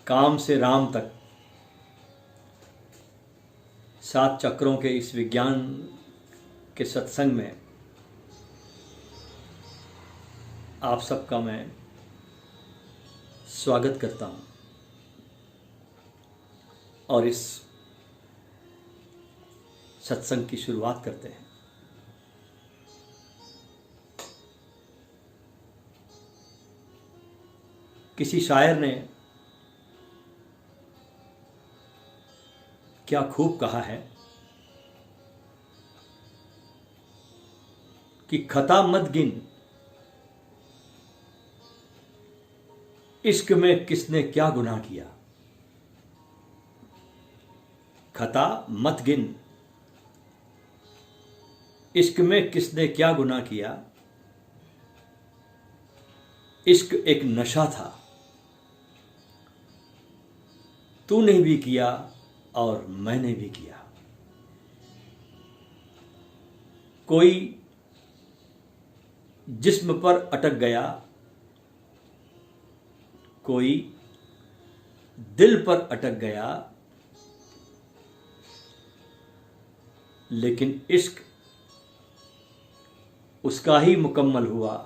काम से राम तक 7 चक्रों के इस विज्ञान के सत्संग में आप सबका मैं स्वागत करता हूं और इस सत्संग की शुरुआत करते हैं। किसी शायर ने क्या खूब कहा है कि खता मत गिन, इश्क में किसने क्या गुनाह किया। खता मत गिन, इश्क में किसने क्या गुनाह किया। इश्क एक नशा था, तूने भी किया और मैंने भी किया। कोई जिस्म पर अटक गया, कोई दिल पर अटक गया, लेकिन इश्क उसका ही मुकम्मल हुआ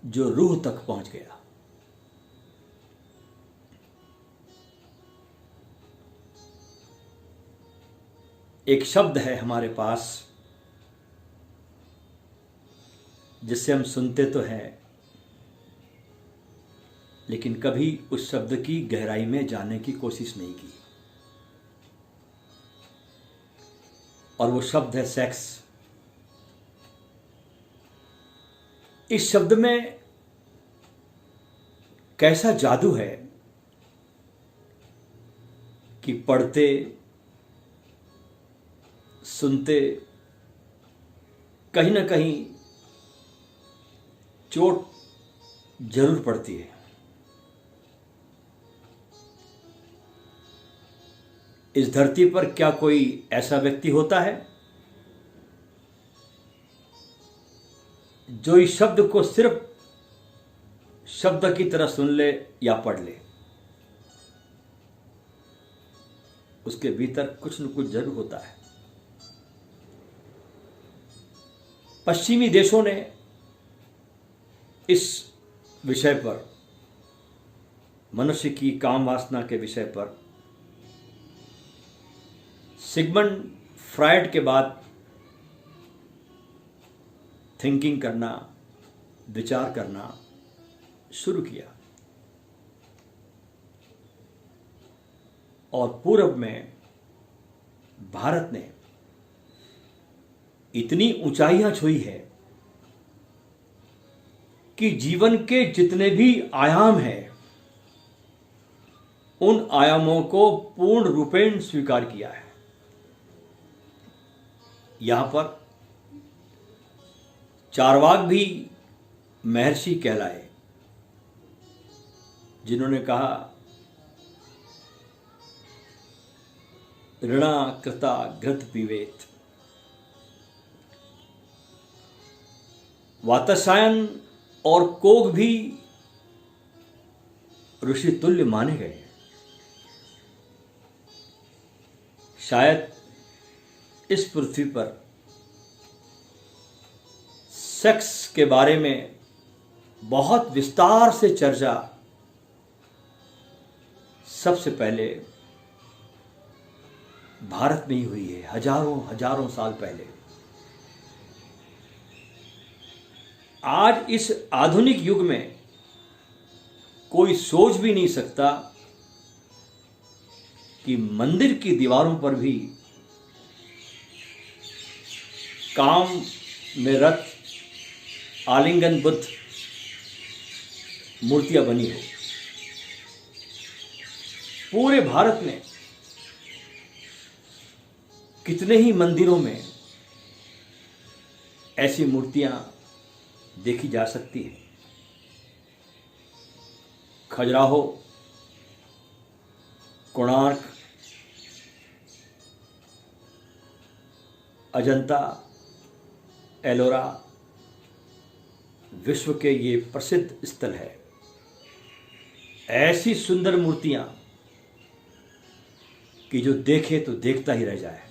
जो रूह तक पहुंच गया। एक शब्द है हमारे पास जिससे हम सुनते तो हैं, लेकिन कभी उस शब्द की गहराई में जाने की कोशिश नहीं की, और वो शब्द है सेक्स। इस शब्द में कैसा जादू है कि पढ़ते सुनते कहीं ना कहीं चोट जरूर पड़ती है। इस धरती पर क्या कोई ऐसा व्यक्ति होता है जो इस शब्द को सिर्फ शब्द की तरह सुन ले या पढ़ ले? उसके भीतर कुछ न कुछ जरूर होता है। पश्चिमी देशों ने इस विषय पर, मनुष्य की काम वासना के विषय पर, सिगमंड फ्रायड के बाद थिंकिंग करना, विचार करना शुरू किया, और पूर्व में भारत ने इतनी ऊंचाइयां छुई है कि जीवन के जितने भी आयाम हैं उन आयामों को पूर्ण रूपेण स्वीकार किया है। यहां पर चारवाक भी महर्षि कहलाए, जिन्होंने कहा ऋणा कृता घृत पीवेत। वात्स्यायन और कोग भी ऋषि तुल्य माने गए। शायद इस पृथ्वी पर सेक्स के बारे में बहुत विस्तार से चर्चा सबसे पहले भारत में ही हुई है, हजारों हजारों साल पहले। आज इस आधुनिक युग में कोई सोच भी नहीं सकता कि मंदिर की दीवारों पर भी काम में रत आलिंगन बुद्ध मूर्तियां बनी हो। पूरे भारत में कितने ही मंदिरों में ऐसी मूर्तियां देखी जा सकती है। खजुराहो, कोणार्क, अजंता, एलोरा विश्व के ये प्रसिद्ध स्थल है। ऐसी सुंदर मूर्तियां कि जो देखे तो देखता ही रह जाए।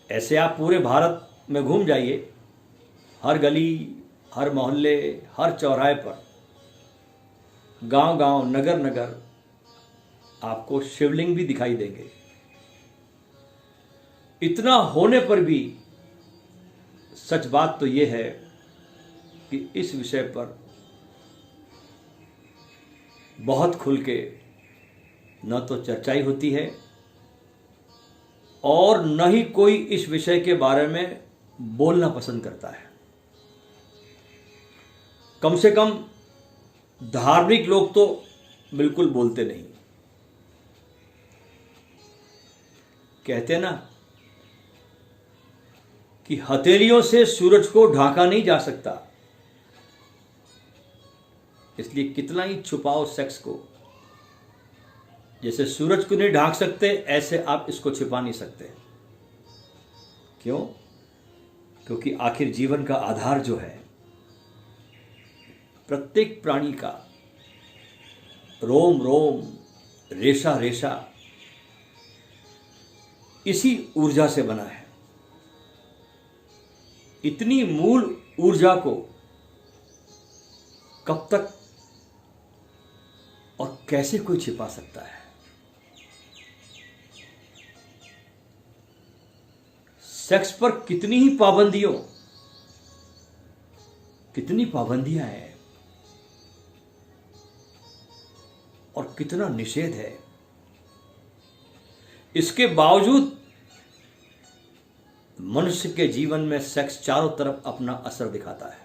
ऐसे आप पूरे भारत में घूम जाइए, हर गली, हर मोहल्ले, हर चौराहे पर, गांव गांव, नगर नगर आपको शिवलिंग भी दिखाई देंगे। इतना होने पर भी सच बात तो यह है कि इस विषय पर बहुत खुल के न तो चर्चाई होती है और न ही कोई इस विषय के बारे में बोलना पसंद करता है। कम से कम धार्मिक लोग तो बिल्कुल बोलते नहीं। कहते ना कि हथेलियों से सूरज को ढांका नहीं जा सकता, इसलिए कितना ही छुपाओ सेक्स को, जैसे सूरज को नहीं ढांक सकते ऐसे आप इसको छिपा नहीं सकते। क्यों? क्योंकि आखिर जीवन का आधार जो है, प्रत्येक प्राणी का रोम रोम, रेशा रेशा इसी ऊर्जा से बना है। इतनी मूल ऊर्जा को कब तक और कैसे कोई छिपा सकता है? सेक्स पर कितनी पाबंदियां हैं और कितना निषेध है। इसके बावजूद मनुष्य के जीवन में सेक्स चारों तरफ अपना असर दिखाता है।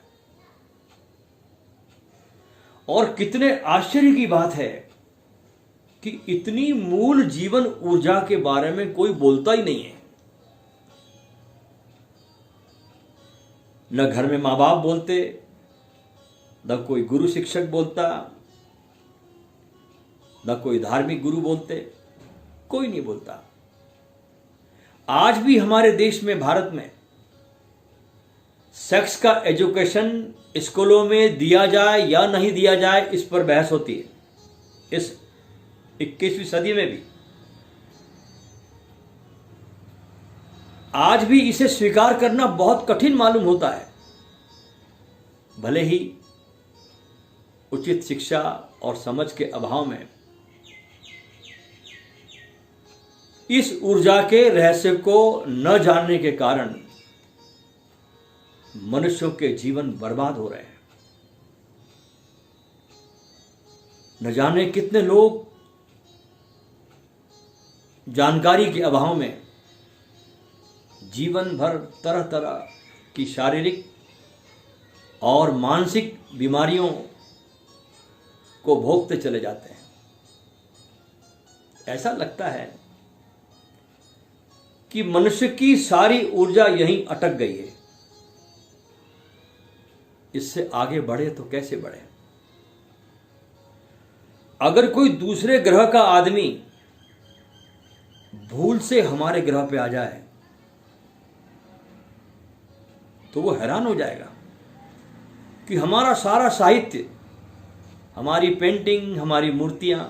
और कितने आश्चर्य की बात है कि इतनी मूल जीवन ऊर्जा के बारे में कोई बोलता ही नहीं है। न घर में मां बाप बोलते, न कोई गुरु शिक्षक बोलता, न कोई धार्मिक गुरु बोलते, कोई नहीं बोलता। आज भी हमारे देश में, भारत में, सेक्स का एजुकेशन स्कूलों में दिया जाए या नहीं दिया जाए, इस पर बहस होती है। इस 21वीं सदी में भी आज भी इसे स्वीकार करना बहुत कठिन मालूम होता है। भले ही उचित शिक्षा और समझ के अभाव में इस ऊर्जा के रहस्य को न जानने के कारण मनुष्यों के जीवन बर्बाद हो रहे हैं। न जाने कितने लोग जानकारी के अभाव में जीवन भर तरह तरह की शारीरिक और मानसिक बीमारियों को भोगते चले जाते हैं। ऐसा लगता है कि मनुष्य की सारी ऊर्जा यहीं अटक गई है। इससे आगे बढ़े तो कैसे बढ़े? अगर कोई दूसरे ग्रह का आदमी भूल से हमारे ग्रह पे आ जाए तो वो हैरान हो जाएगा कि हमारा सारा साहित्य, हमारी पेंटिंग, हमारी मूर्तियां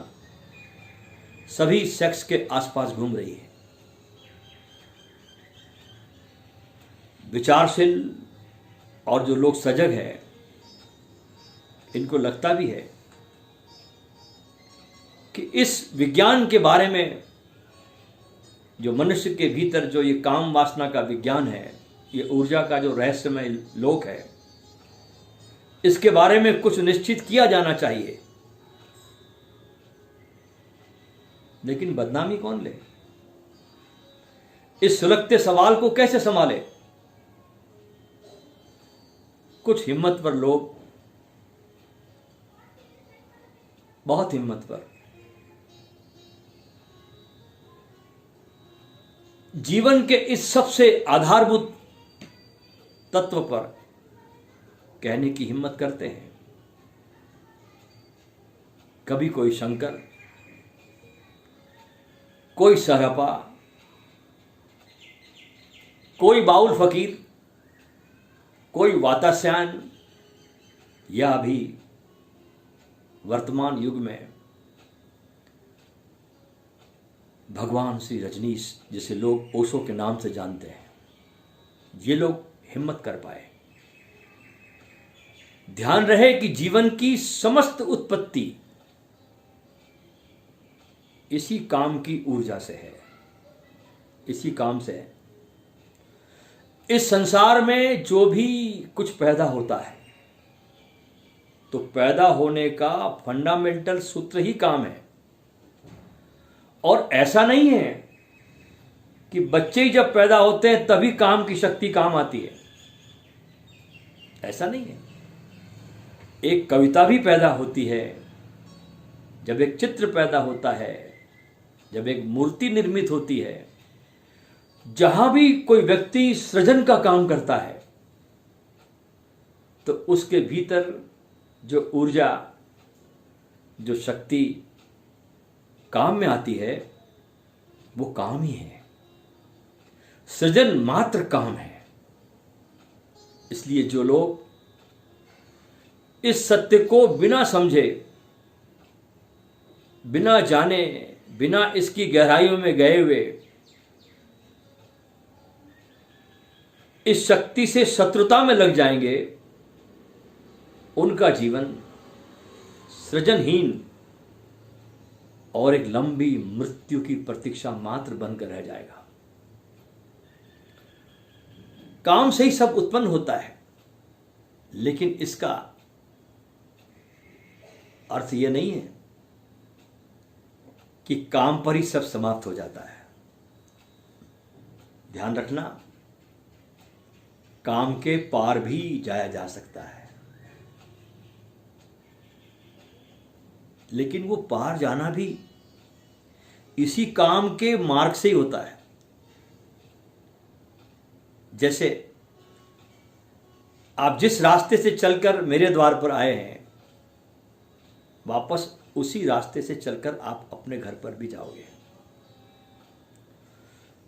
सभी सेक्स के आसपास घूम रही है। विचारशील और जो लोग सजग हैं, इनको लगता भी है कि इस विज्ञान के बारे में, जो मनुष्य के भीतर जो ये काम वासना का विज्ञान है, ये ऊर्जा का जो रहस्यमय लोक है, इसके बारे में कुछ निश्चित किया जाना चाहिए। लेकिन बदनामी कौन ले? इस सुलगते सवाल को कैसे संभाले? कुछ हिम्मतवर लोग, बहुत हिम्मतवर, जीवन के इस सबसे आधारभूत तत्व पर कहने की हिम्मत करते हैं। कभी कोई शंकर, कोई सरहपा, कोई बाउल फकीर, कोई वातास्यान, या भी वर्तमान युग में भगवान श्री रजनीश, जिसे लोग ओशो के नाम से जानते हैं, ये लोग हिम्मत कर पाए। ध्यान रहे कि जीवन की समस्त उत्पत्ति इसी काम की ऊर्जा से है, इसी काम से है। इस संसार में जो भी कुछ पैदा होता है तो पैदा होने का फंडामेंटल सूत्र ही काम है। और ऐसा नहीं है कि बच्चे ही जब पैदा होते हैं तभी काम की शक्ति काम आती है, ऐसा नहीं है। एक कविता भी पैदा होती है, जब एक चित्र पैदा होता है, जब एक मूर्ति निर्मित होती है, जहां भी कोई व्यक्ति सृजन का काम करता है तो उसके भीतर जो ऊर्जा, जो शक्ति काम में आती है वो काम ही है। सृजन मात्र काम है। इसलिए जो लोग इस सत्य को बिना समझे, बिना जाने, बिना इसकी गहराइयों में गए हुए इस शक्ति से शत्रुता में लग जाएंगे, उनका जीवन सृजनहीन और एक लंबी मृत्यु की प्रतीक्षा मात्र बनकर रह जाएगा। काम से ही सब उत्पन्न होता है, लेकिन इसका अर्थ यह नहीं है कि काम पर ही सब समाप्त हो जाता है। ध्यान रखना, काम के पार भी जाया जा सकता है, लेकिन वो पार जाना भी इसी काम के मार्ग से ही होता है। जैसे आप जिस रास्ते से चलकर मेरे द्वार पर आए हैं, वापस उसी रास्ते से चलकर आप अपने घर पर भी जाओगे।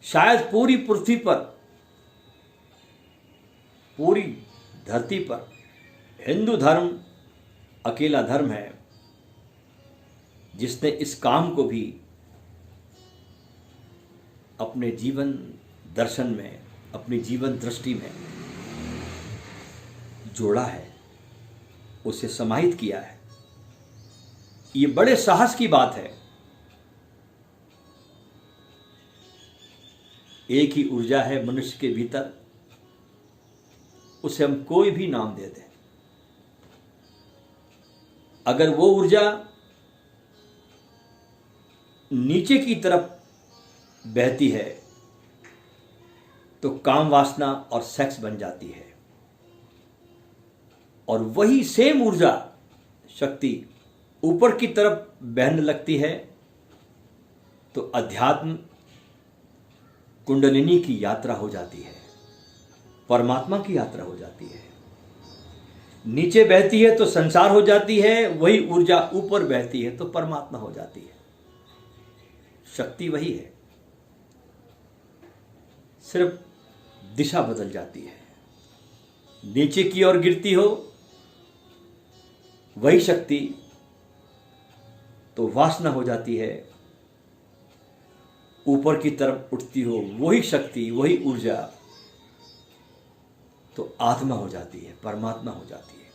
शायद पूरी पृथ्वी पर, पूरी धरती पर हिंदू धर्म अकेला धर्म है जिसने इस काम को भी अपने जीवन दर्शन में, अपनी जीवन दृष्टि में जोड़ा है, उसे समाहित किया है। ये बड़े साहस की बात है। एक ही ऊर्जा है मनुष्य के भीतर, उसे हम कोई भी नाम दे दें। अगर वो ऊर्जा नीचे की तरफ बहती है तो काम वासना और सेक्स बन जाती है, और वही सेम ऊर्जा शक्ति ऊपर की तरफ बहने लगती है तो अध्यात्म कुंडलिनी की यात्रा हो जाती है, परमात्मा की यात्रा हो जाती है। नीचे बहती है तो संसार हो जाती है, वही ऊर्जा ऊपर बहती है तो परमात्मा हो जाती है। शक्ति वही है, सिर्फ दिशा बदल जाती है। नीचे की ओर गिरती हो वही शक्ति तो वासना हो जाती है, ऊपर की तरफ उठती हो वही शक्ति, वही ऊर्जा तो आत्मा हो जाती है, परमात्मा हो जाती है।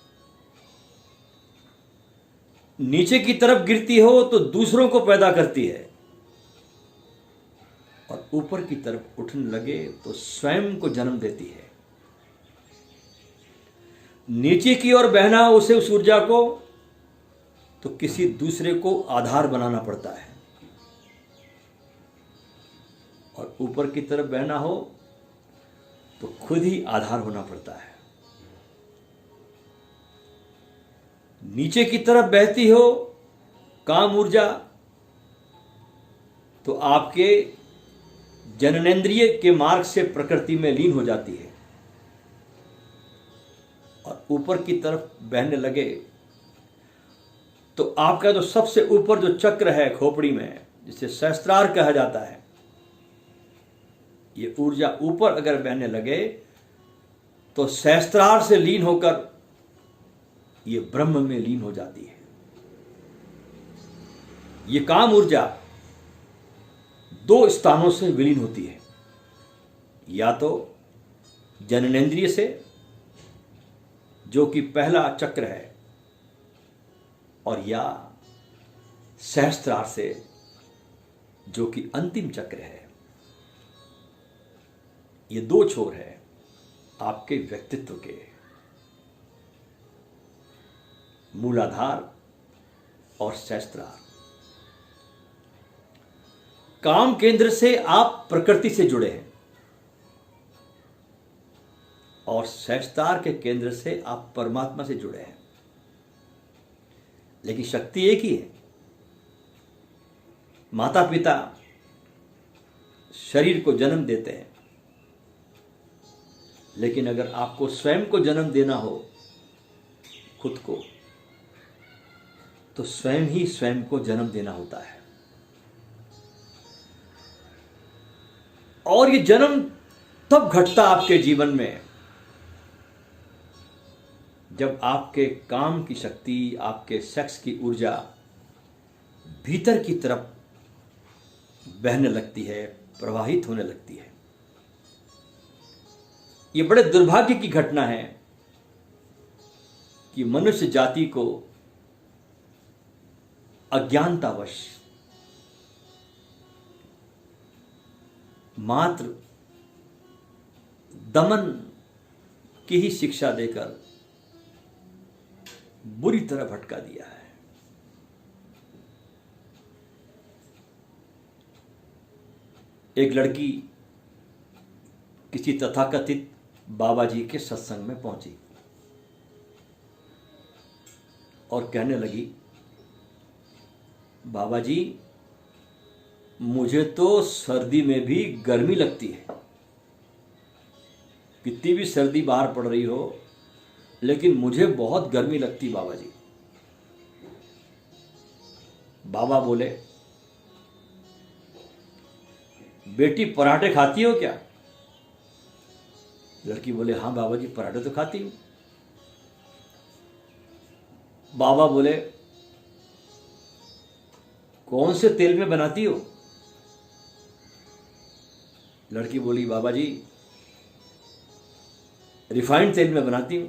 नीचे की तरफ गिरती हो तो दूसरों को पैदा करती है, और ऊपर की तरफ उठने लगे तो स्वयं को जन्म देती है। नीचे की ओर बहना हो उसे, उस ऊर्जा को, तो किसी दूसरे को आधार बनाना पड़ता है, और ऊपर की तरफ बहना हो तो खुद ही आधार होना पड़ता है। नीचे की तरफ बहती हो काम ऊर्जा तो आपके जननेंद्रिय के मार्ग से प्रकृति में लीन हो जाती है, और ऊपर की तरफ बहने लगे तो आपका जो सबसे ऊपर जो चक्र है खोपड़ी में, जिसे सहस्त्रार कहा जाता है, ये ऊर्जा ऊपर अगर बहने लगे तो सहस्त्रार से लीन होकर ये ब्रह्म में लीन हो जाती है। ये काम ऊर्जा दो स्थानों से विलीन होती है, या तो जननेंद्रिय से जो कि पहला चक्र है, और या सहस्त्रार से जो कि अंतिम चक्र है। ये दो छोर है आपके व्यक्तित्व के, मूलाधार और सहस्त्रार। काम केंद्र से आप प्रकृति से जुड़े हैं और सहस्त्रार के केंद्र से आप परमात्मा से जुड़े हैं, लेकिन शक्ति एक ही है। माता पिता शरीर को जन्म देते हैं, लेकिन अगर आपको स्वयं को जन्म देना हो, खुद को, तो स्वयं ही स्वयं को जन्म देना होता है। और ये जन्म तब घटता आपके जीवन में जब आपके काम की शक्ति, आपके सेक्स की ऊर्जा भीतर की तरफ बहने लगती है, प्रवाहित होने लगती है। ये बड़े दुर्भाग्य की घटना है कि मनुष्य जाति को अज्ञानतावश मात्र दमन की ही शिक्षा देकर बुरी तरह भटका दिया है। एक लड़की किसी तथाकथित बाबा जी के सत्संग में पहुंची और कहने लगी, बाबा जी, मुझे तो सर्दी में भी गर्मी लगती है। कितनी भी सर्दी बाहर पड़ रही हो, लेकिन मुझे बहुत गर्मी लगती बाबा जी। बाबा बोले, बेटी पराठे खाती हो क्या? लड़की बोले, हाँ बाबा जी, पराठे तो खाती हूं। बाबा बोले, कौन से तेल में बनाती हो? लड़की बोली, बाबा जी, रिफाइंड तेल में बनाती हूं,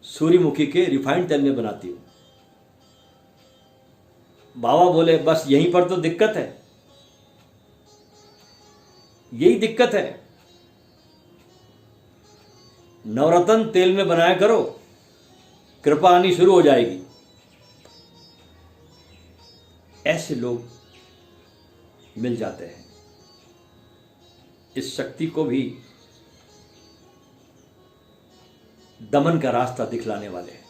सूर्यमुखी के रिफाइंड तेल में बनाती हूं। बाबा बोले, बस यहीं पर तो दिक्कत है, यही दिक्कत है। नवरत्न तेल में बनाया करो, कृपा आनी शुरू हो जाएगी। ऐसे लोग मिल जाते हैं। इस शक्ति को भी दमन का रास्ता दिखलाने वाले हैं।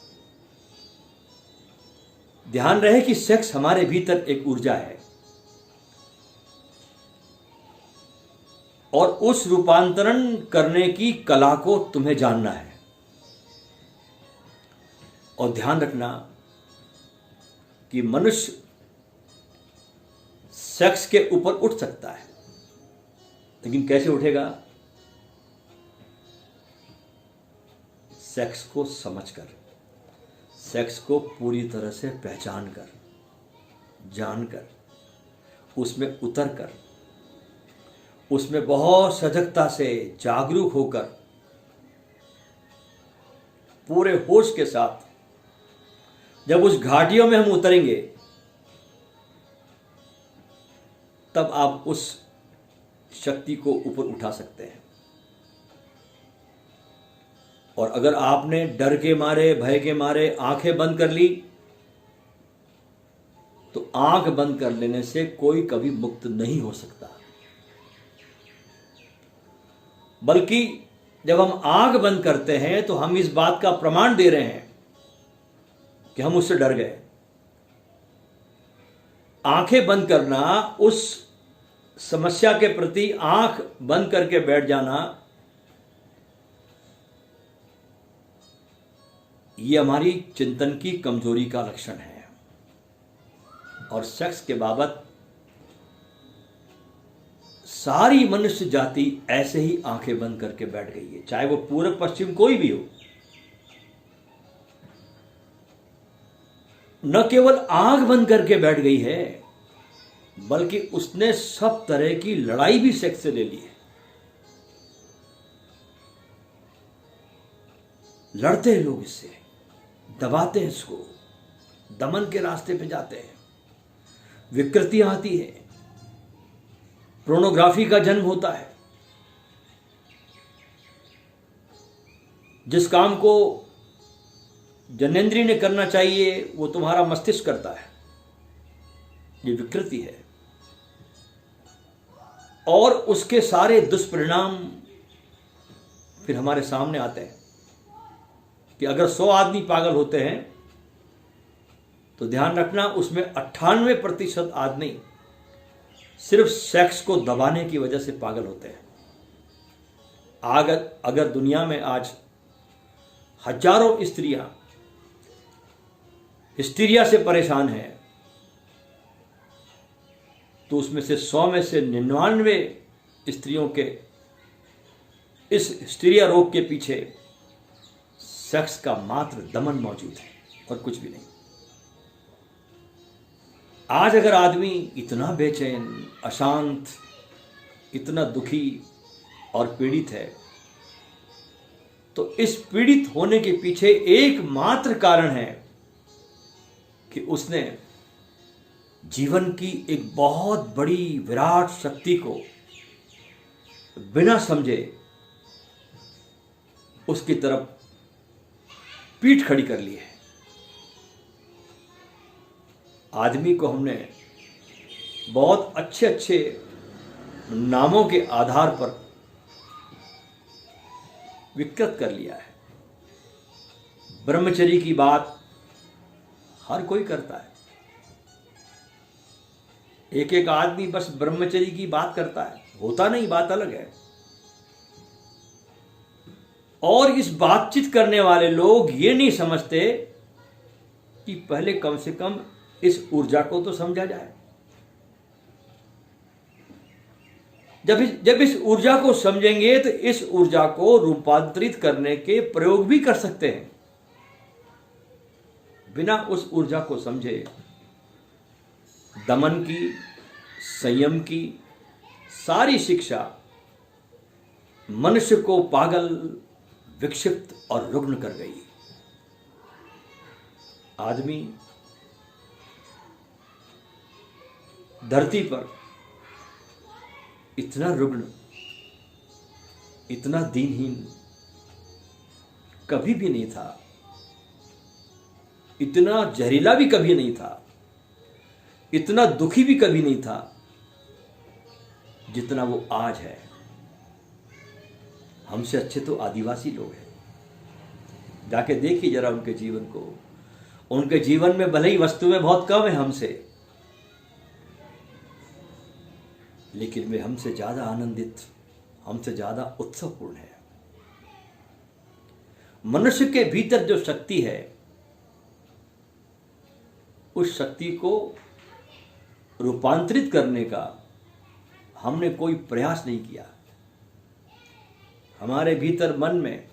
ध्यान रहे कि सेक्स हमारे भीतर एक ऊर्जा है और उस रूपांतरण करने की कला को तुम्हें जानना है। और ध्यान रखना कि मनुष्य सेक्स के ऊपर उठ सकता है, लेकिन कैसे उठेगा? सेक्स को समझकर, सेक्स को पूरी तरह से पहचान कर, जानकर, उसमें उतर कर, उसमें बहुत सजगता से जागरूक होकर, पूरे होश के साथ जब उस घाटियों में हम उतरेंगे, तब आप उस शक्ति को ऊपर उठा सकते हैं। और अगर आपने डर के मारे, भय के मारे आंखें बंद कर ली, तो आंख बंद कर लेने से कोई कभी मुक्त नहीं हो सकता। बल्कि जब हम आंख बंद करते हैं तो हम इस बात का प्रमाण दे रहे हैं कि हम उससे डर गए। आंखें बंद करना, उस समस्या के प्रति आंख बंद करके बैठ जाना, ये हमारी चिंतन की कमजोरी का लक्षण है। और सेक्स के बाबत सारी मनुष्य जाति ऐसे ही आंखें बंद करके बैठ गई है, चाहे वो पूर्व पश्चिम कोई भी हो। न केवल आंख बंद करके बैठ गई है, बल्कि उसने सब तरह की लड़ाई भी सेक्स से ले ली है। लड़ते हैं लोग इससे, दबाते हैं इसको, दमन के रास्ते पे जाते हैं, विकृतियां आती है, पोर्नोग्राफी का जन्म होता है। जिस काम को जनेंद्रिय ने करना चाहिए वो तुम्हारा मस्तिष्क करता है, ये विकृति है। और उसके सारे दुष्परिणाम फिर हमारे सामने आते हैं कि अगर 100 आदमी पागल होते हैं तो ध्यान रखना उसमें 98% आदमी सिर्फ सेक्स को दबाने की वजह से पागल होते हैं। अगर दुनिया में आज हजारों स्त्रियां हिस्टीरिया से परेशान हैं, तो उसमें से 100 में से 99 स्त्रियों के इस हिस्टीरिया रोग के पीछे सेक्स का मात्र दमन मौजूद है और कुछ भी नहीं। आज अगर आदमी इतना बेचैन, अशांत, इतना दुखी और पीड़ित है, तो इस पीड़ित होने के पीछे एकमात्र कारण है कि उसने जीवन की एक बहुत बड़ी विराट शक्ति को बिना समझे उसकी तरफ पीठ खड़ी कर ली है। आदमी को हमने बहुत अच्छे अच्छे नामों के आधार पर विकृत कर लिया है। ब्रह्मचर्य की बात हर कोई करता है, एक एक आदमी बस ब्रह्मचर्य की बात करता है, होता नहीं, बात अलग है। और इस बातचीत करने वाले लोग ये नहीं समझते कि पहले कम से कम इस ऊर्जा को तो समझा जाए। जब इस ऊर्जा को समझेंगे तो इस ऊर्जा को रूपांतरित करने के प्रयोग भी कर सकते हैं। बिना उस ऊर्जा को समझे दमन की, संयम की सारी शिक्षा मनुष्य को पागल, विक्षिप्त और रुग्ण कर गई। आदमी धरती पर इतना रुग्ण, इतना दीनहीन कभी भी नहीं था, इतना जहरीला भी कभी नहीं था, इतना दुखी भी कभी नहीं था जितना वो आज है। हमसे अच्छे तो आदिवासी लोग हैं। जाके देखिए जरा उनके जीवन को। उनके जीवन में भले ही वस्तुएं बहुत कम है हमसे, लेकिन वे हमसे ज्यादा आनंदित, हमसे ज्यादा उत्सवपूर्ण है। मनुष्य के भीतर जो शक्ति है, उस शक्ति को रूपांतरित करने का हमने कोई प्रयास नहीं किया। हमारे भीतर मन में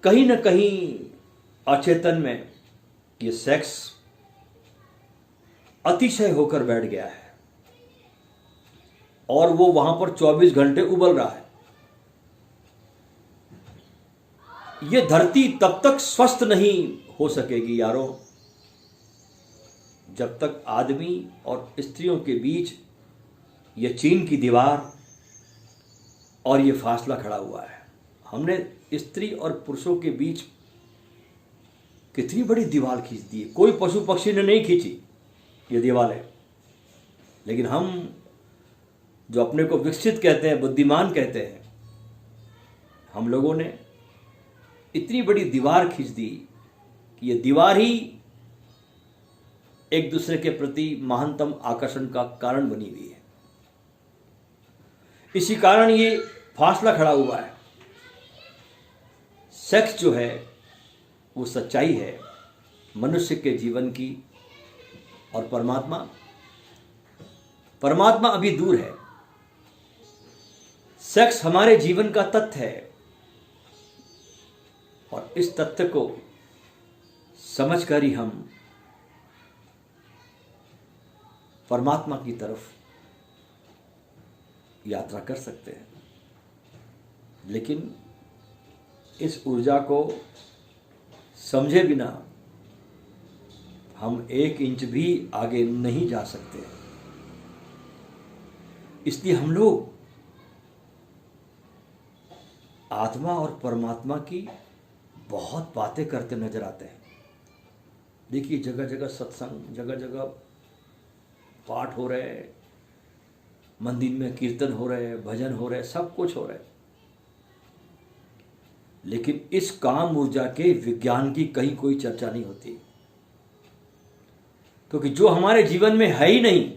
कहीं न कहीं अचेतन में ये सेक्स अतिशय होकर बैठ गया है और वो वहां पर 24 घंटे उबल रहा है। ये धरती तब तक स्वस्थ नहीं हो सकेगी यारों, जब तक आदमी और स्त्रियों के बीच ये चीन की दीवार और ये फासला खड़ा हुआ है। हमने स्त्री और पुरुषों के बीच कितनी बड़ी दीवार खींच दी है। कोई पशु पक्षी ने नहीं खींची ये दीवारें, लेकिन हम जो अपने को विकसित कहते हैं, बुद्धिमान कहते हैं, हम लोगों ने इतनी बड़ी दीवार खींच दी कि ये दीवार ही एक दूसरे के प्रति महानतम आकर्षण का कारण बनी हुई है। इसी कारण ये फासला खड़ा हुआ है। सेक्स जो है वो सच्चाई है मनुष्य के जीवन की, और परमात्मा अभी दूर है। सेक्स हमारे जीवन का तथ्य है और इस तथ्य को समझकर ही हम परमात्मा की तरफ यात्रा कर सकते हैं। लेकिन इस ऊर्जा को समझे बिना हम 1 इंच भी आगे नहीं जा सकते। इसलिए हम लोग आत्मा और परमात्मा की बहुत बातें करते नजर आते हैं। देखिए, जगह जगह सत्संग, जगह जगह पाठ हो रहे, मंदिर में कीर्तन हो रहे, भजन हो रहे, सब कुछ हो रहे, लेकिन इस काम ऊर्जा के विज्ञान की कहीं कोई चर्चा नहीं होती। क्योंकि जो हमारे जीवन में है ही नहीं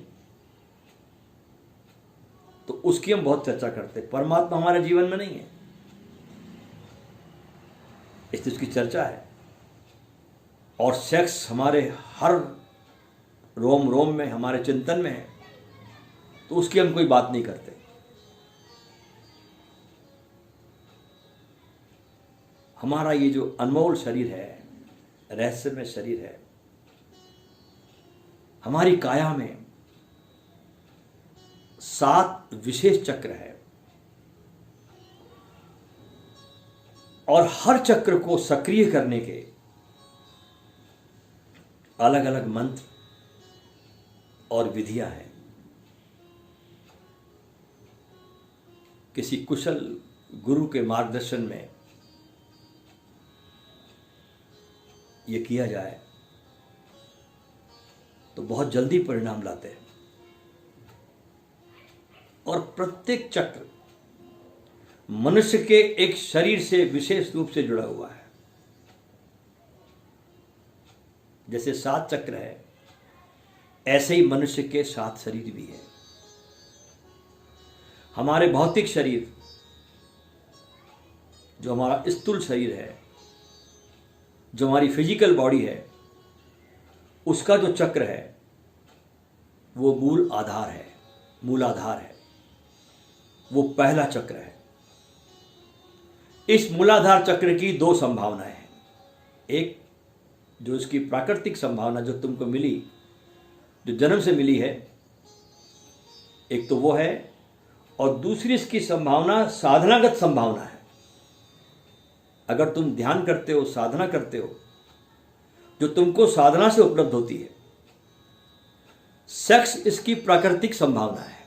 तो उसकी हम बहुत चर्चा करते। परमात्मा हमारे जीवन में नहीं है, इसलिए उसकी चर्चा है। और सेक्स हमारे हर रोम रोम में, हमारे चिंतन में है, तो उसकी हम कोई बात नहीं करते। हमारा ये जो अनमोल शरीर है, रहस्यमय शरीर है, हमारी काया में 7 विशेष चक्र है और हर चक्र को सक्रिय करने के अलग अलग मंत्र और विधियां हैं। किसी कुशल गुरु के मार्गदर्शन में ये किया जाए तो बहुत जल्दी परिणाम लाते हैं। और प्रत्येक चक्र मनुष्य के एक शरीर से विशेष रूप से जुड़ा हुआ है। जैसे 7 चक्र है, ऐसे ही मनुष्य के 7 शरीर भी है। हमारे भौतिक शरीर, जो हमारा स्थूल शरीर है, जो हमारी फिजिकल बॉडी है, उसका जो चक्र है वो मूलाधार है, वो पहला चक्र है। इस मूलाधार चक्र की 2 संभावनाएं हैं। एक जो इसकी प्राकृतिक संभावना जो तुमको मिली, जो जन्म से मिली है, एक तो वो है, और दूसरी इसकी संभावना साधनागत संभावना है। अगर तुम ध्यान करते हो, साधना करते हो, जो तुमको साधना से उपलब्ध होती है। सेक्स इसकी प्राकृतिक संभावना है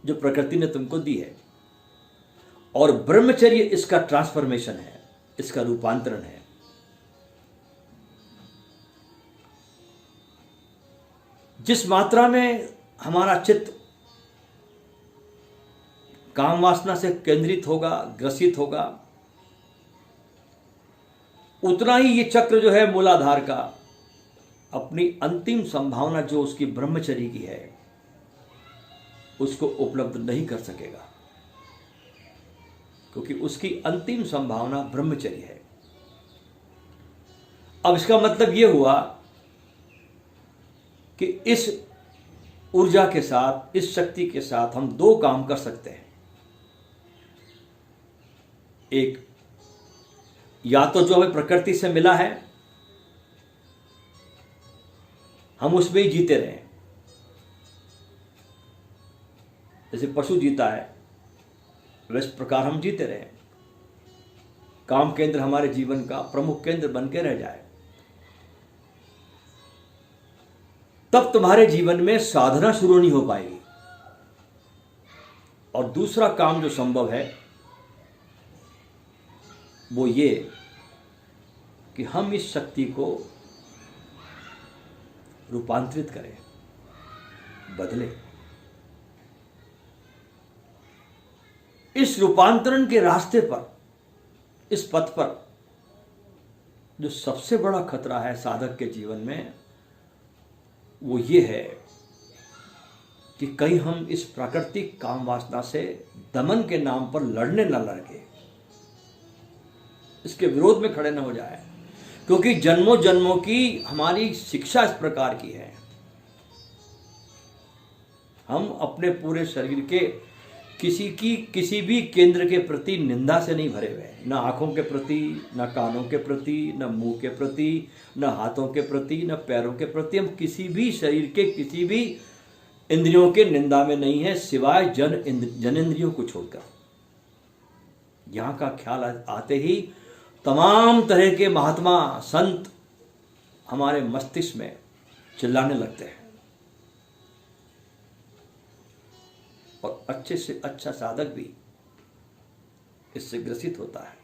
जो प्रकृति ने तुमको दी है, और ब्रह्मचर्य इसका ट्रांसफॉर्मेशन है, इसका रूपांतरण है। जिस मात्रा में हमारा चित्त काम वासना से केंद्रित होगा, ग्रसित होगा, उतना ही ये चक्र जो है मूलाधार का अपनी अंतिम संभावना जो उसकी ब्रह्मचर्य की है उसको उपलब्ध नहीं कर सकेगा, क्योंकि उसकी अंतिम संभावना ब्रह्मचर्य है। अब इसका मतलब यह हुआ कि इस ऊर्जा के साथ, इस शक्ति के साथ हम 2 काम कर सकते हैं। एक, या तो जो हमें प्रकृति से मिला है हम उसमें ही जीते रहें, जैसे पशु जीता है वैसे प्रकार हम जीते रहें, काम केंद्र हमारे जीवन का प्रमुख केंद्र बन के रह जाए। तब तुम्हारे जीवन में साधना शुरू नहीं हो पाएगी। और दूसरा काम जो संभव है वो ये कि हम इस शक्ति को रूपांतरित करें, बदलें। इस रूपांतरण के रास्ते पर, इस पथ पर जो सबसे बड़ा खतरा है साधक के जीवन में वो ये है कि कहीं हम इस प्राकृतिक काम वासना से दमन के नाम पर लड़ने न लड़के, इसके विरोध में खड़े न हो जाए। क्योंकि जन्मों जन्मों की हमारी शिक्षा इस प्रकार की है, हम अपने पूरे शरीर के किसी भी केंद्र के प्रति निंदा से नहीं भरे हुए हैं, न आँखों के प्रति, न कानों के प्रति, न मुंह के प्रति, न हाथों के प्रति, न पैरों के प्रति। हम किसी भी शरीर के किसी भी इंद्रियों के निंदा में नहीं है, सिवाय जनेंद्रियों को छोड़कर। यहाँ का ख्याल आते ही तमाम तरह के महात्मा संत हमारे मस्तिष्क में चिल्लाने लगते हैं, और अच्छे से अच्छा साधक भी इससे ग्रसित होता है,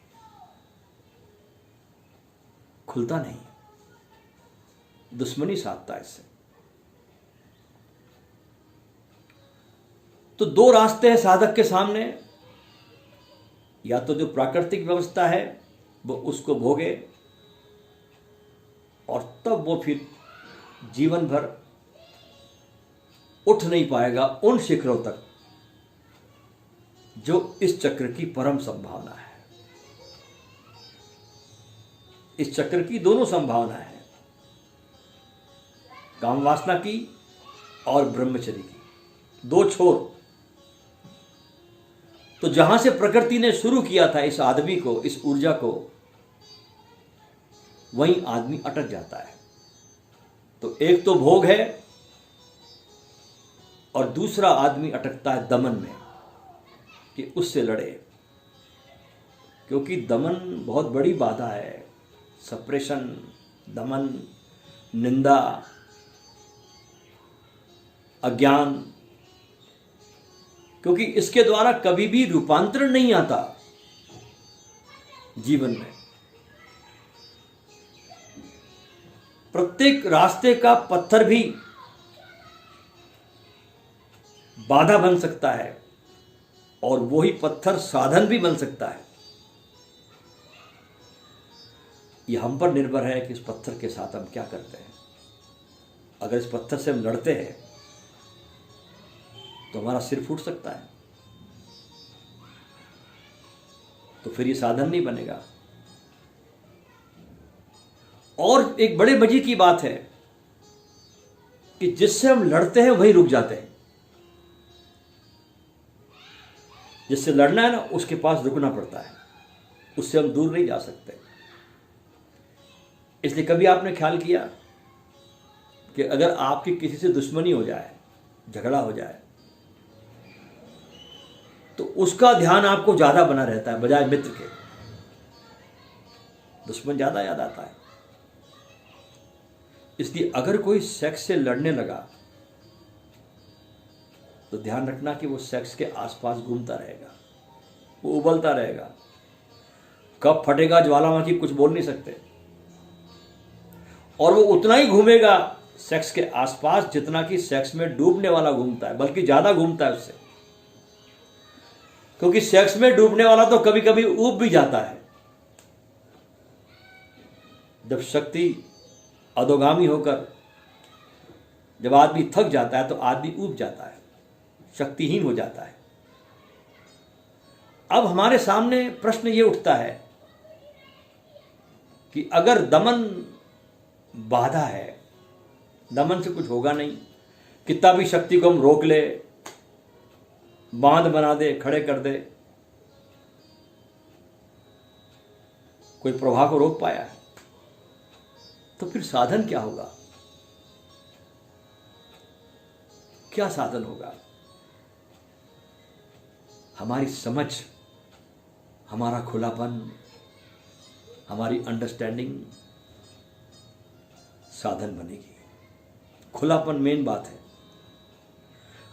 खुलता नहीं, दुश्मनी साधता है इससे। तो दो रास्ते हैं साधक के सामने, या तो जो प्राकृतिक व्यवस्था है वो उसको भोगे, और तब वो फिर जीवन भर उठ नहीं पाएगा उन शिखरों तक जो इस चक्र की परम संभावना है। इस चक्र की दोनों संभावना है, काम वासना की और ब्रह्मचर्य की, दो छोर। तो जहां से प्रकृति ने शुरू किया था इस आदमी को, इस ऊर्जा को, वहीं आदमी अटक जाता है। तो एक तो भोग है, और दूसरा आदमी अटकता है दमन में, कि उससे लड़े, क्योंकि दमन बहुत बड़ी बाधा है। सप्रेशन, दमन, निंदा, अज्ञान, क्योंकि इसके द्वारा कभी भी रूपांतरण नहीं आता जीवन में। प्रत्येक रास्ते का पत्थर भी बाधा बन सकता है, और वही पत्थर साधन भी बन सकता है। यह हम पर निर्भर है कि इस पत्थर के साथ हम क्या करते हैं। अगर इस पत्थर से हम लड़ते हैं तो हमारा सिर फूट सकता है, तो फिर ये साधन नहीं बनेगा। और एक बड़े मजे की बात है कि जिससे हम लड़ते हैं वही रुक जाते हैं। जिससे लड़ना है ना, उसके पास रुकना पड़ता है, उससे हम दूर नहीं जा सकते। इसलिए कभी आपने ख्याल किया कि अगर आपकी किसी से दुश्मनी हो जाए, झगड़ा हो जाए, तो उसका ध्यान आपको ज्यादा बना रहता है बजाय मित्र के। दुश्मन ज्यादा याद आता है। इसलिए अगर कोई सेक्स से लड़ने लगा तो ध्यान रखना कि वो सेक्स के आसपास घूमता रहेगा, वो उबलता रहेगा। कब फटेगा ज्वालामुखी कुछ बोल नहीं सकते। और वो उतना ही घूमेगा सेक्स के आसपास जितना कि सेक्स में डूबने वाला घूमता है, बल्कि ज्यादा घूमता है उससे। क्योंकि सेक्स में डूबने वाला तो कभी कभी ऊब भी जाता है। जब शक्ति अधोगामी होकर जब आदमी थक जाता है तो आदमी ऊब जाता है, शक्तिहीन हो जाता है। अब हमारे सामने प्रश्न ये उठता है कि अगर दमन बाधा है, दमन से कुछ होगा नहीं, कितना भी शक्ति को हम रोक ले, बांध बना दे, खड़े कर दे, कोई प्रवाह को रोक पाया है, तो फिर साधन क्या होगा? क्या साधन होगा? हमारी समझ, हमारा खुलापन, हमारी अंडरस्टैंडिंग साधन बनेगी। खुलापन मेन बात है।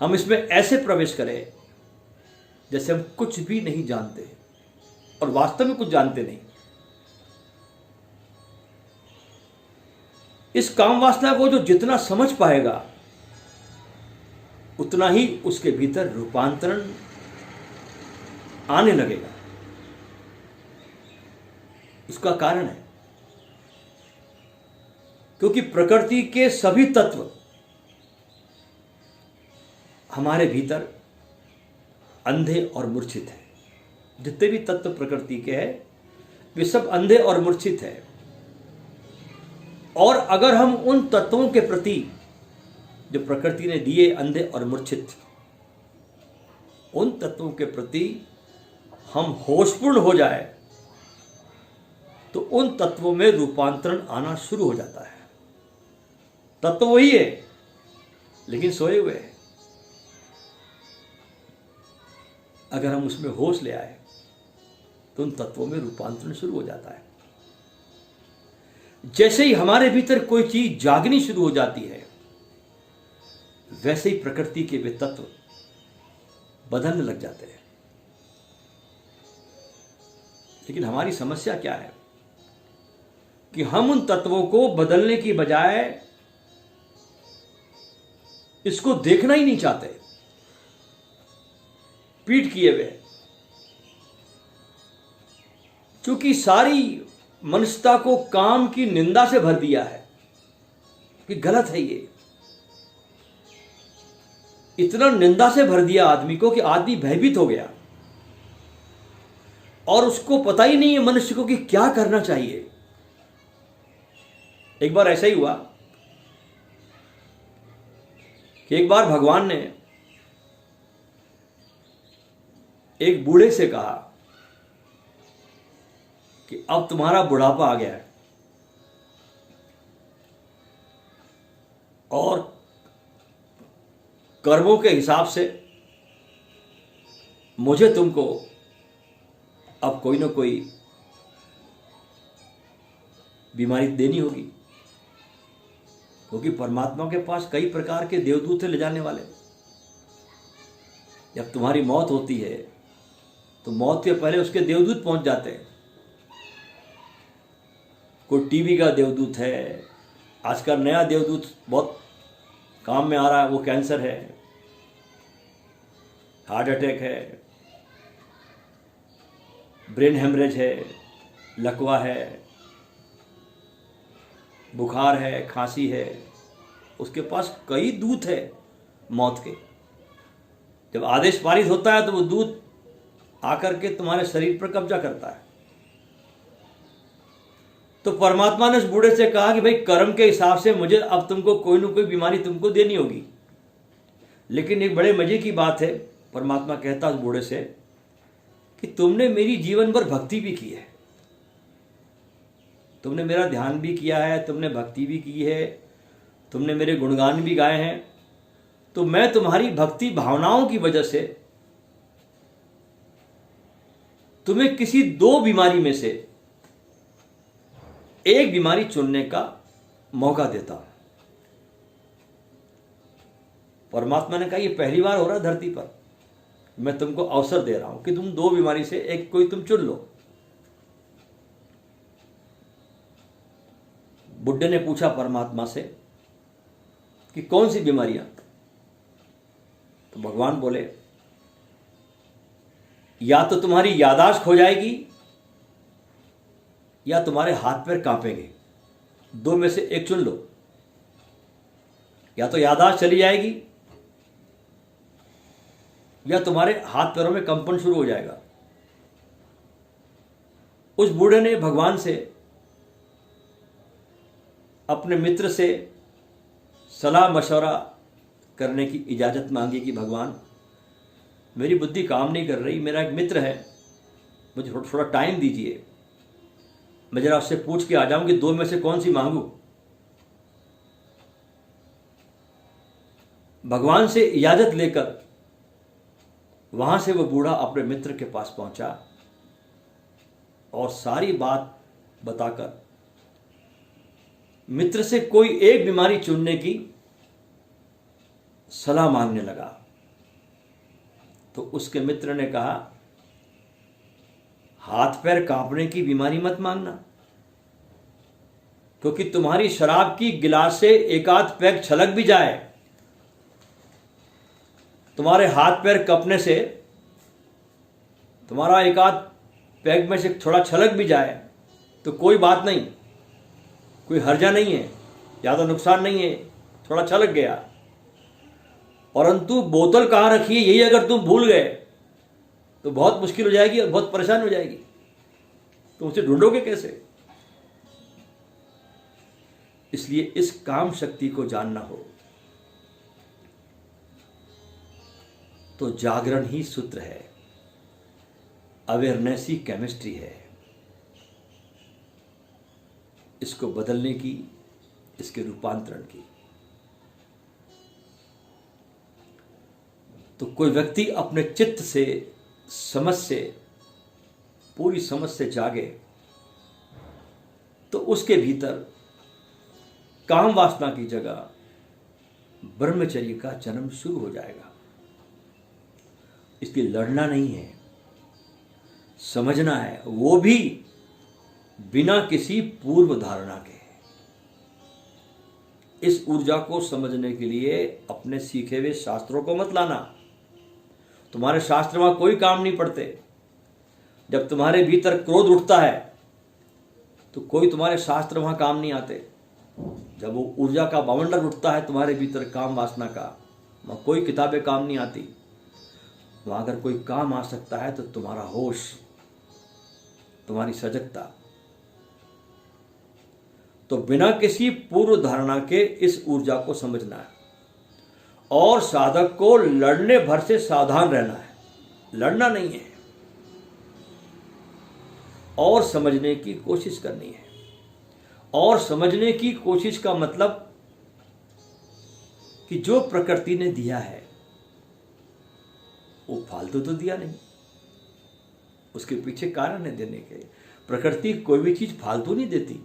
हम इसमें ऐसे प्रवेश करें जैसे हम कुछ भी नहीं जानते और वास्तव में कुछ जानते नहीं। इस काम वासना को जो जितना समझ पाएगा उतना ही उसके भीतर रूपांतरण आने लगेगा। उसका कारण है क्योंकि प्रकृति के सभी तत्व हमारे भीतर अंधे और मूर्छित हैं। जितने भी तत्व प्रकृति के हैं वे सब अंधे और मूर्छित हैं। और अगर हम उन तत्वों के प्रति जो प्रकृति ने दिए अंधे और मूर्छित, उन तत्वों के प्रति हम होशपूर्ण हो जाए तो उन तत्वों में रूपांतरण आना शुरू हो जाता है। तत्व वही है लेकिन सोए हुए हैं। अगर हम उसमें होश ले आए तो उन तत्वों में रूपांतरण शुरू हो जाता है। जैसे ही हमारे भीतर कोई चीज जागनी शुरू हो जाती है, वैसे ही प्रकृति के वे तत्व बदलने लग जाते हैं। लेकिन हमारी समस्या क्या है कि हम उन तत्वों को बदलने की बजाय इसको देखना ही नहीं चाहते, पीठ किए हुए। क्योंकि सारी मनुष्यता को काम की निंदा से भर दिया है कि गलत है ये। इतना निंदा से भर दिया आदमी को कि आदमी भयभीत हो गया और उसको पता ही नहीं है मनुष्य को कि क्या करना चाहिए। एक बार ऐसा ही हुआ कि एक बार भगवान ने एक बूढ़े से कहा कि अब तुम्हारा बुढ़ापा आ गया है और कर्मों के हिसाब से मुझे तुमको अब कोई ना कोई बीमारी देनी होगी, क्योंकि परमात्मा के पास कई प्रकार के देवदूत ले जाने वाले। जब तुम्हारी मौत होती है तो मौत के पहले उसके देवदूत पहुंच जाते हैं। कोई टीबी का देवदूत है, आजकल नया देवदूत बहुत काम में आ रहा है, वो कैंसर है, हार्ट अटैक है, ब्रेन हेमरेज है, लकवा है, बुखार है, खांसी है। उसके पास कई दूत है मौत के। जब आदेश पारित होता है तो वो दूत आकर के तुम्हारे शरीर पर कब्जा करता है। तो परमात्मा ने उस बूढ़े से कहा कि भाई कर्म के हिसाब से मुझे अब तुमको कोई ना कोई बीमारी तुमको देनी होगी। लेकिन एक बड़े मजे की बात है, परमात्मा कहता उस बूढ़े से कि तुमने मेरी जीवन भर भक्ति भी की है, तुमने मेरा ध्यान भी किया है, तुमने भक्ति भी की है, तुमने मेरे गुणगान भी गाए हैं, तो मैं तुम्हारी भक्ति भावनाओं की वजह से तुम्हें किसी दो बीमारी में से एक बीमारी चुनने का मौका देता हूं। परमात्मा ने कहा यह पहली बार हो रहा है धरती पर, मैं तुमको अवसर दे रहा हूं कि तुम दो बीमारी से एक कोई तुम चुन लो। बुड्ढे ने पूछा परमात्मा से कि कौन सी बीमारियां? तो भगवान बोले या तो तुम्हारी याददाश्त खो जाएगी या तुम्हारे हाथ पैर कांपेंगे, दो में से एक चुन लो। या तो याददाश्त चली जाएगी या तुम्हारे हाथ पैरों में कंपन शुरू हो जाएगा। उस बूढ़े ने भगवान से, अपने मित्र से सलाह मशवरा करने की इजाजत मांगी कि भगवान मेरी बुद्धि काम नहीं कर रही, मेरा एक मित्र है, मुझे थोड़ा टाइम दीजिए, मैं जरा उससे पूछ के आ जाऊं कि दो में से कौन सी मांगू। भगवान से इजाजत लेकर वहां से वो बूढ़ा अपने मित्र के पास पहुंचा और सारी बात बताकर मित्र से कोई एक बीमारी चुनने की सलाह मांगने लगा। तो उसके मित्र ने कहा हाथ पैर कांपने की बीमारी मत मांगना, क्योंकि तुम्हारी शराब की गिलास से एक आध पैग छलक भी जाए, तुम्हारे हाथ पैर कपने से तुम्हारा एक आध पैग में से थोड़ा छलक भी जाए तो कोई बात नहीं, कोई हर्जा नहीं है, ज़्यादा नुकसान नहीं है, थोड़ा छलक गया। परंतु बोतल कहाँ रखी है यही अगर तुम भूल गए तो बहुत मुश्किल हो जाएगी और बहुत परेशान हो जाएगी, तुम उसे ढूंढोगे कैसे? इसलिए इस काम शक्ति को जानना हो तो जागरण ही सूत्र है, अवेयरनेस ही केमिस्ट्री है। इसको बदलने की, इसके रूपांतरण की। तो कोई व्यक्ति अपने चित्त से, समझ से, पूरी समझ से जागे तो उसके भीतर काम वासना की जगह ब्रह्मचर्य का जन्म शुरू हो जाएगा। इसलिए लड़ना नहीं है, समझना है, वो भी बिना किसी पूर्व धारणा के। इस ऊर्जा को समझने के लिए अपने सीखे हुए शास्त्रों को मत लाना। तुम्हारे शास्त्र वहां कोई काम नहीं पड़ते। जब तुम्हारे भीतर क्रोध उठता है तो कोई तुम्हारे शास्त्र वहां काम नहीं आते। जब वो ऊर्जा का बवंडर उठता है तुम्हारे भीतर काम वासना का, वहां कोई किताबें काम नहीं आती। वहां अगर कोई काम आ सकता है तो तुम्हारा होश, तुम्हारी सजगता। तो बिना किसी पूर्व धारणा के इस ऊर्जा को समझना है और साधक को लड़ने भर से सावधान रहना है, लड़ना नहीं है, और समझने की कोशिश करनी है। और समझने की कोशिश का मतलब कि जो प्रकृति ने दिया है वो फालतू तो दिया नहीं, उसके पीछे कारण है देने के। प्रकृति कोई भी चीज फालतू नहीं देती,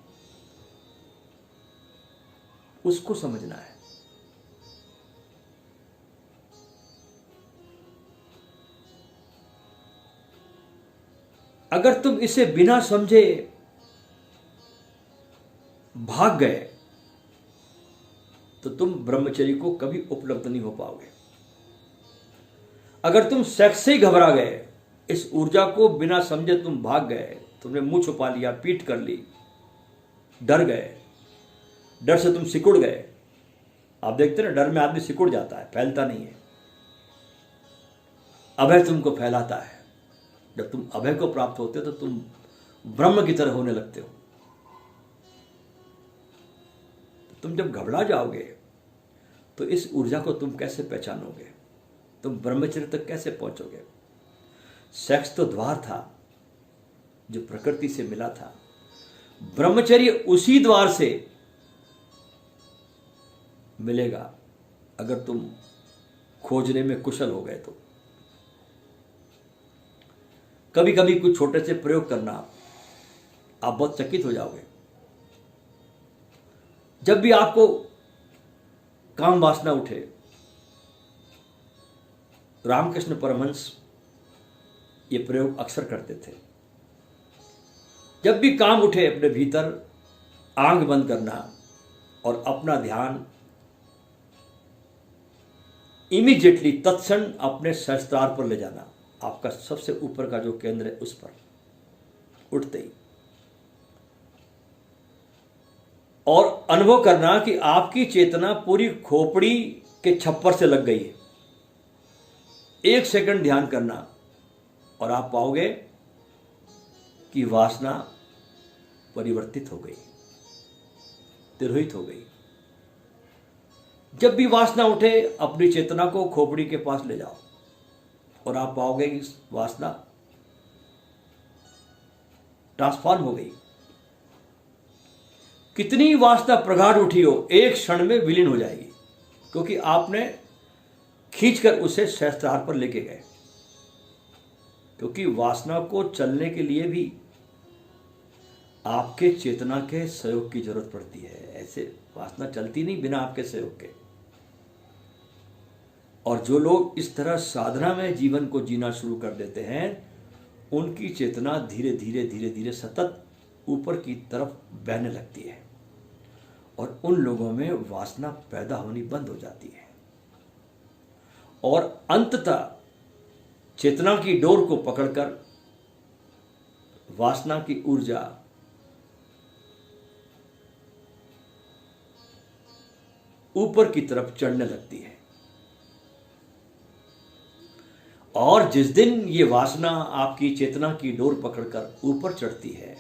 उसको समझना है। अगर तुम इसे बिना समझे भाग गए तो तुम ब्रह्मचर्य को कभी उपलब्ध नहीं हो पाओगे। अगर तुम सेक्स से ही घबरा गए, इस ऊर्जा को बिना समझे तुम भाग गए, तुमने मुंह छुपा लिया, पीठ कर ली, डर गए, डर से तुम सिकुड़ गए। आप देखते ना, डर में आदमी सिकुड़ जाता है, फैलता नहीं है। अभय तुमको फैलाता है। जब तुम अभय को प्राप्त होते हो तो तुम ब्रह्म की तरह होने लगते हो। तुम जब घबरा जाओगे तो इस ऊर्जा को तुम कैसे पहचानोगे? तुम ब्रह्मचर्य तक कैसे पहुंचोगे? सेक्स तो द्वार था जो प्रकृति से मिला था। ब्रह्मचर्य उसी द्वार से मिलेगा अगर तुम खोजने में कुशल हो गए तो। कभी कभी कुछ छोटे से प्रयोग करना, आप बहुत चकित हो जाओगे। जब भी आपको काम वासना उठे, रामकृष्ण परमहंस ये प्रयोग अक्सर करते थे। जब भी काम उठे, अपने भीतर आंख बंद करना और अपना ध्यान इमीडिएटली, तत्क्षण अपने सहस्त्रार पर ले जाना। आपका सबसे ऊपर का जो केंद्र है उस पर उठते ही, और अनुभव करना कि आपकी चेतना पूरी खोपड़ी के छप्पर से लग गई है। 1 सेकंड ध्यान करना और आप पाओगे कि वासना परिवर्तित हो गई, तिरोहित हो गई। जब भी वासना उठे, अपनी चेतना को खोपड़ी के पास ले जाओ और आप पाओगे कि वासना ट्रांसफॉर्म हो गई। कितनी वासना प्रगाढ़ उठी हो, एक क्षण में विलीन हो जाएगी, क्योंकि आपने खींचकर उसे सहस्त्रार पर लेके गए। क्योंकि वासना को चलने के लिए भी आपके चेतना के सहयोग की जरूरत पड़ती है। ऐसे वासना चलती नहीं बिना आपके सहयोग के। और जो लोग इस तरह साधना में जीवन को जीना शुरू कर देते हैं, उनकी चेतना धीरे धीरे धीरे धीरे सतत ऊपर की तरफ बहने लगती है और उन लोगों में वासना पैदा होनी बंद हो जाती है। और अंततः चेतना की डोर को पकड़कर वासना की ऊर्जा ऊपर की तरफ चढ़ने लगती है। और जिस दिन ये वासना आपकी चेतना की डोर पकड़कर ऊपर चढ़ती है,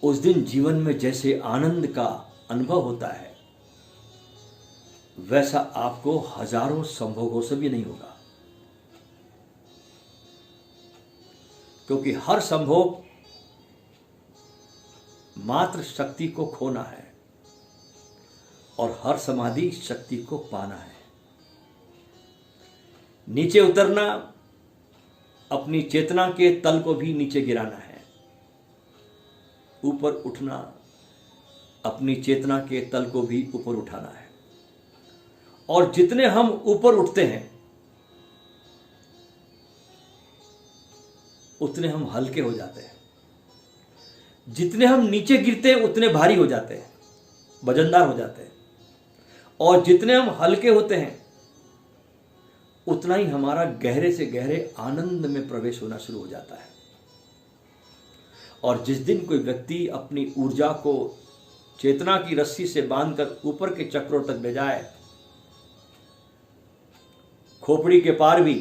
उस दिन जीवन में जैसे आनंद का अनुभव होता है, वैसा आपको हजारों संभोगों से भी नहीं होगा, क्योंकि हर संभोग मात्र शक्ति को खोना है और हर समाधि शक्ति को पाना है। नीचे उतरना अपनी चेतना के तल को भी नीचे गिराना है, ऊपर उठना अपनी चेतना के तल को भी ऊपर उठाना है। और जितने हम ऊपर उठते हैं उतने हम हल्के हो जाते हैं, जितने हम नीचे गिरते हैं उतने भारी हो जाते हैं, वजनदार हो जाते हैं। और जितने हम हल्के होते हैं उतना ही हमारा गहरे से गहरे आनंद में प्रवेश होना शुरू हो जाता है। और जिस दिन कोई व्यक्ति अपनी ऊर्जा को चेतना की रस्सी से बांधकर ऊपर के चक्रों तक ले जाए, खोपड़ी के पार भी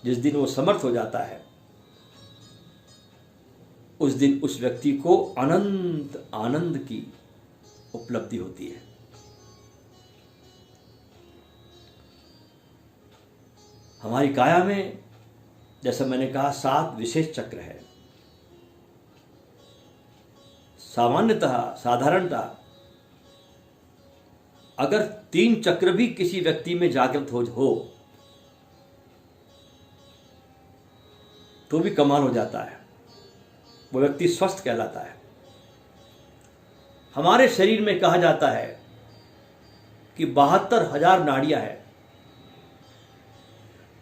जिस दिन वो समर्थ हो जाता है, उस दिन उस व्यक्ति को अनंत आनंद की उपलब्धि होती है। हमारी काया में, जैसा मैंने कहा, 7 विशेष चक्र है। सामान्यतः, साधारणतः अगर 3 चक्र भी किसी व्यक्ति में जागृत हो तो भी कमाल हो जाता है, वो व्यक्ति स्वस्थ कहलाता है। हमारे शरीर में कहा जाता है कि 72,000 नाड़ियां हैं,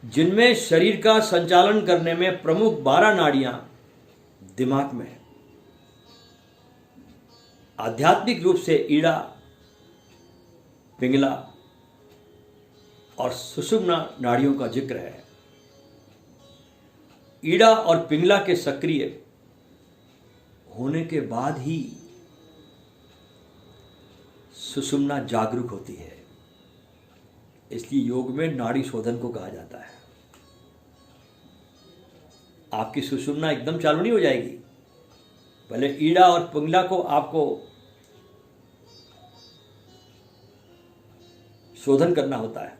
जिनमें शरीर का संचालन करने में प्रमुख 12 नाड़ियां दिमाग में है। आध्यात्मिक रूप से ईड़ा, पिंगला और सुषुम्ना नाड़ियों का जिक्र है। ईड़ा और पिंगला के सक्रिय होने के बाद ही सुषुम्ना जागरूक होती है। इसलिए योग में नाड़ी शोधन को कहा जाता है। आपकी सुषुम्ना एकदम चालू नहीं हो जाएगी, पहले ईड़ा और पिंगला को आपको शोधन करना होता है।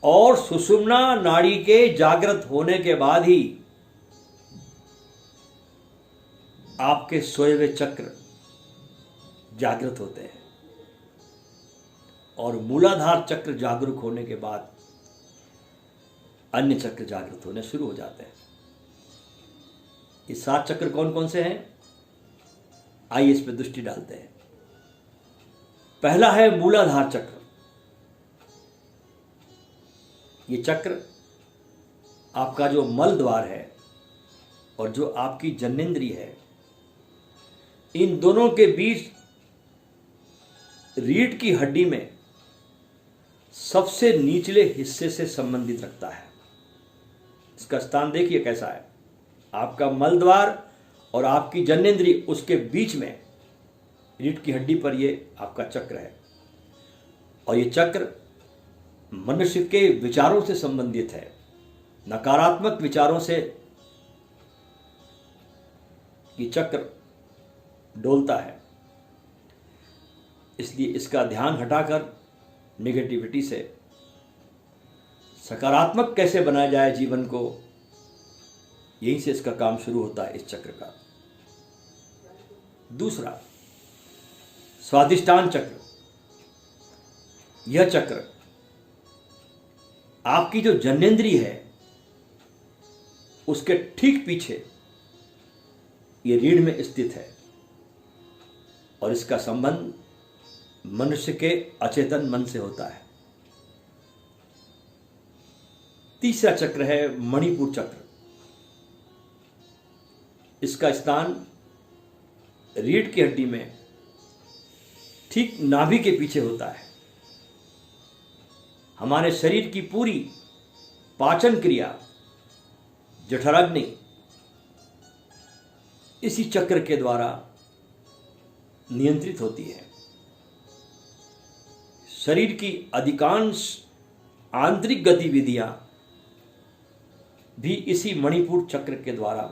और सुषुम्ना नाड़ी के जागृत होने के बाद ही आपके सोए हुए चक्र जागृत होते हैं। और मूलाधार चक्र जागरूक होने के बाद अन्य चक्र जागृत होने शुरू हो जाते हैं। ये 7 चक्र कौन कौन से हैं, आइए इस पर दृष्टि डालते हैं। पहला है मूलाधार चक्र। ये चक्र आपका जो मल द्वार है और जो आपकी जननेंद्रिय है, इन दोनों के बीच रीढ़ की हड्डी में सबसे निचले हिस्से से संबंधित रखता है। इसका स्थान देखिए कैसा है। आपका मल द्वार और आपकी जननेंद्रिय, उसके बीच में रीढ़ की हड्डी पर ये आपका चक्र है। और ये चक्र मनुष्य के विचारों से संबंधित है। नकारात्मक विचारों से ये चक्र डोलता है। इसलिए इसका ध्यान हटाकर नेगेटिविटी से सकारात्मक कैसे बनाया जाए जीवन को, यहीं से इसका काम शुरू होता है, इस चक्र का। दूसरा, स्वादिष्टान चक्र। यह चक्र आपकी जो जननेंद्रिय है उसके ठीक पीछे ये रीढ़ में स्थित है और इसका संबंध मनुष्य के अचेतन मन से होता है। तीसरा चक्र है मणिपुर चक्र। इसका स्थान रीढ़ की हड्डी में ठीक नाभि के पीछे होता है। हमारे शरीर की पूरी पाचन क्रिया, जठराग्नि, इसी चक्र के द्वारा नियंत्रित होती है। शरीर की अधिकांश आंतरिक गतिविधियां भी इसी मणिपुर चक्र के द्वारा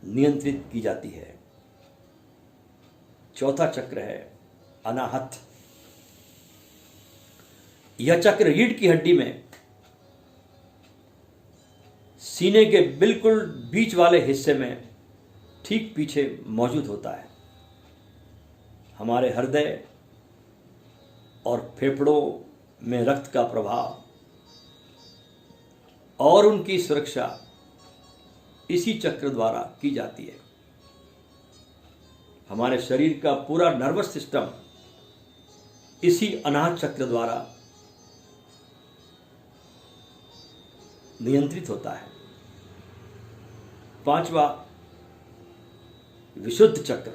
नियंत्रित की जाती है। चौथा चक्र है अनाहत। यह चक्र रीढ़ की हड्डी में सीने के बिल्कुल बीच वाले हिस्से में ठीक पीछे मौजूद होता है। हमारे हृदय और फेफड़ों में रक्त का प्रवाह और उनकी सुरक्षा इसी चक्र द्वारा की जाती है। हमारे शरीर का पूरा नर्वस सिस्टम इसी अनाहत चक्र द्वारा नियंत्रित होता है। पांचवा, विशुद्ध चक्र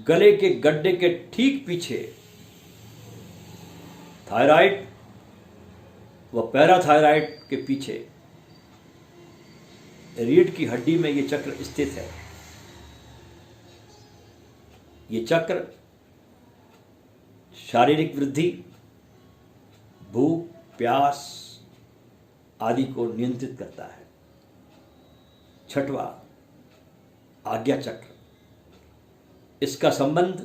गले के गड्ढे के ठीक पीछे थायराइड व पैराथायराइड के पीछे रीढ़ की हड्डी में यह चक्र स्थित है। ये चक्र शारीरिक वृद्धि, भूख, प्यास आदि को नियंत्रित करता है। छठवा, आज्ञा चक्र। इसका संबंध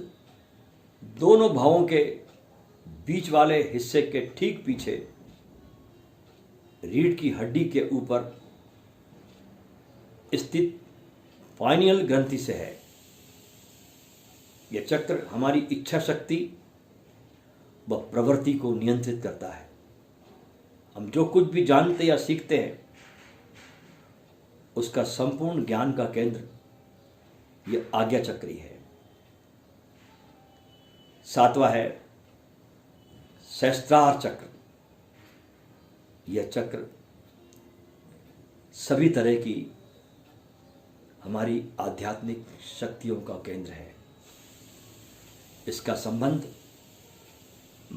दोनों भावों के बीच वाले हिस्से के ठीक पीछे रीढ़ की हड्डी के ऊपर स्थित पाइनियल ग्रंथि से है। यह चक्र हमारी इच्छा शक्ति व प्रवृत्ति को नियंत्रित करता है। हम जो कुछ भी जानते या सीखते हैं उसका संपूर्ण ज्ञान का केंद्र यह आज्ञा चक्र ही है। सातवां है सहस्त्रार चक्र। यह चक्र सभी तरह की हमारी आध्यात्मिक शक्तियों का केंद्र है। इसका संबंध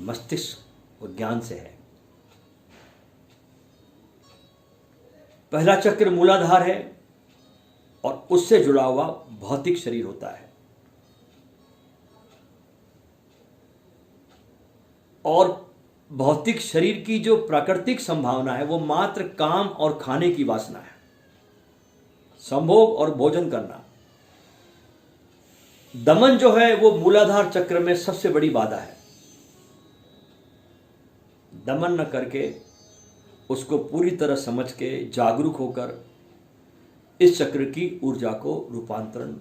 मस्तिष्क और ज्ञान से है। पहला चक्र मूलाधार है और उससे जुड़ा हुआ भौतिक शरीर होता है, और भौतिक शरीर की जो प्राकृतिक संभावना है वो मात्र काम और खाने की वासना है, संभोग और भोजन करना। दमन जो है वो मूलाधार चक्र में सबसे बड़ी बाधा है। दमन न करके उसको पूरी तरह समझ के जागरूक होकर इस चक्र की ऊर्जा को रूपांतरण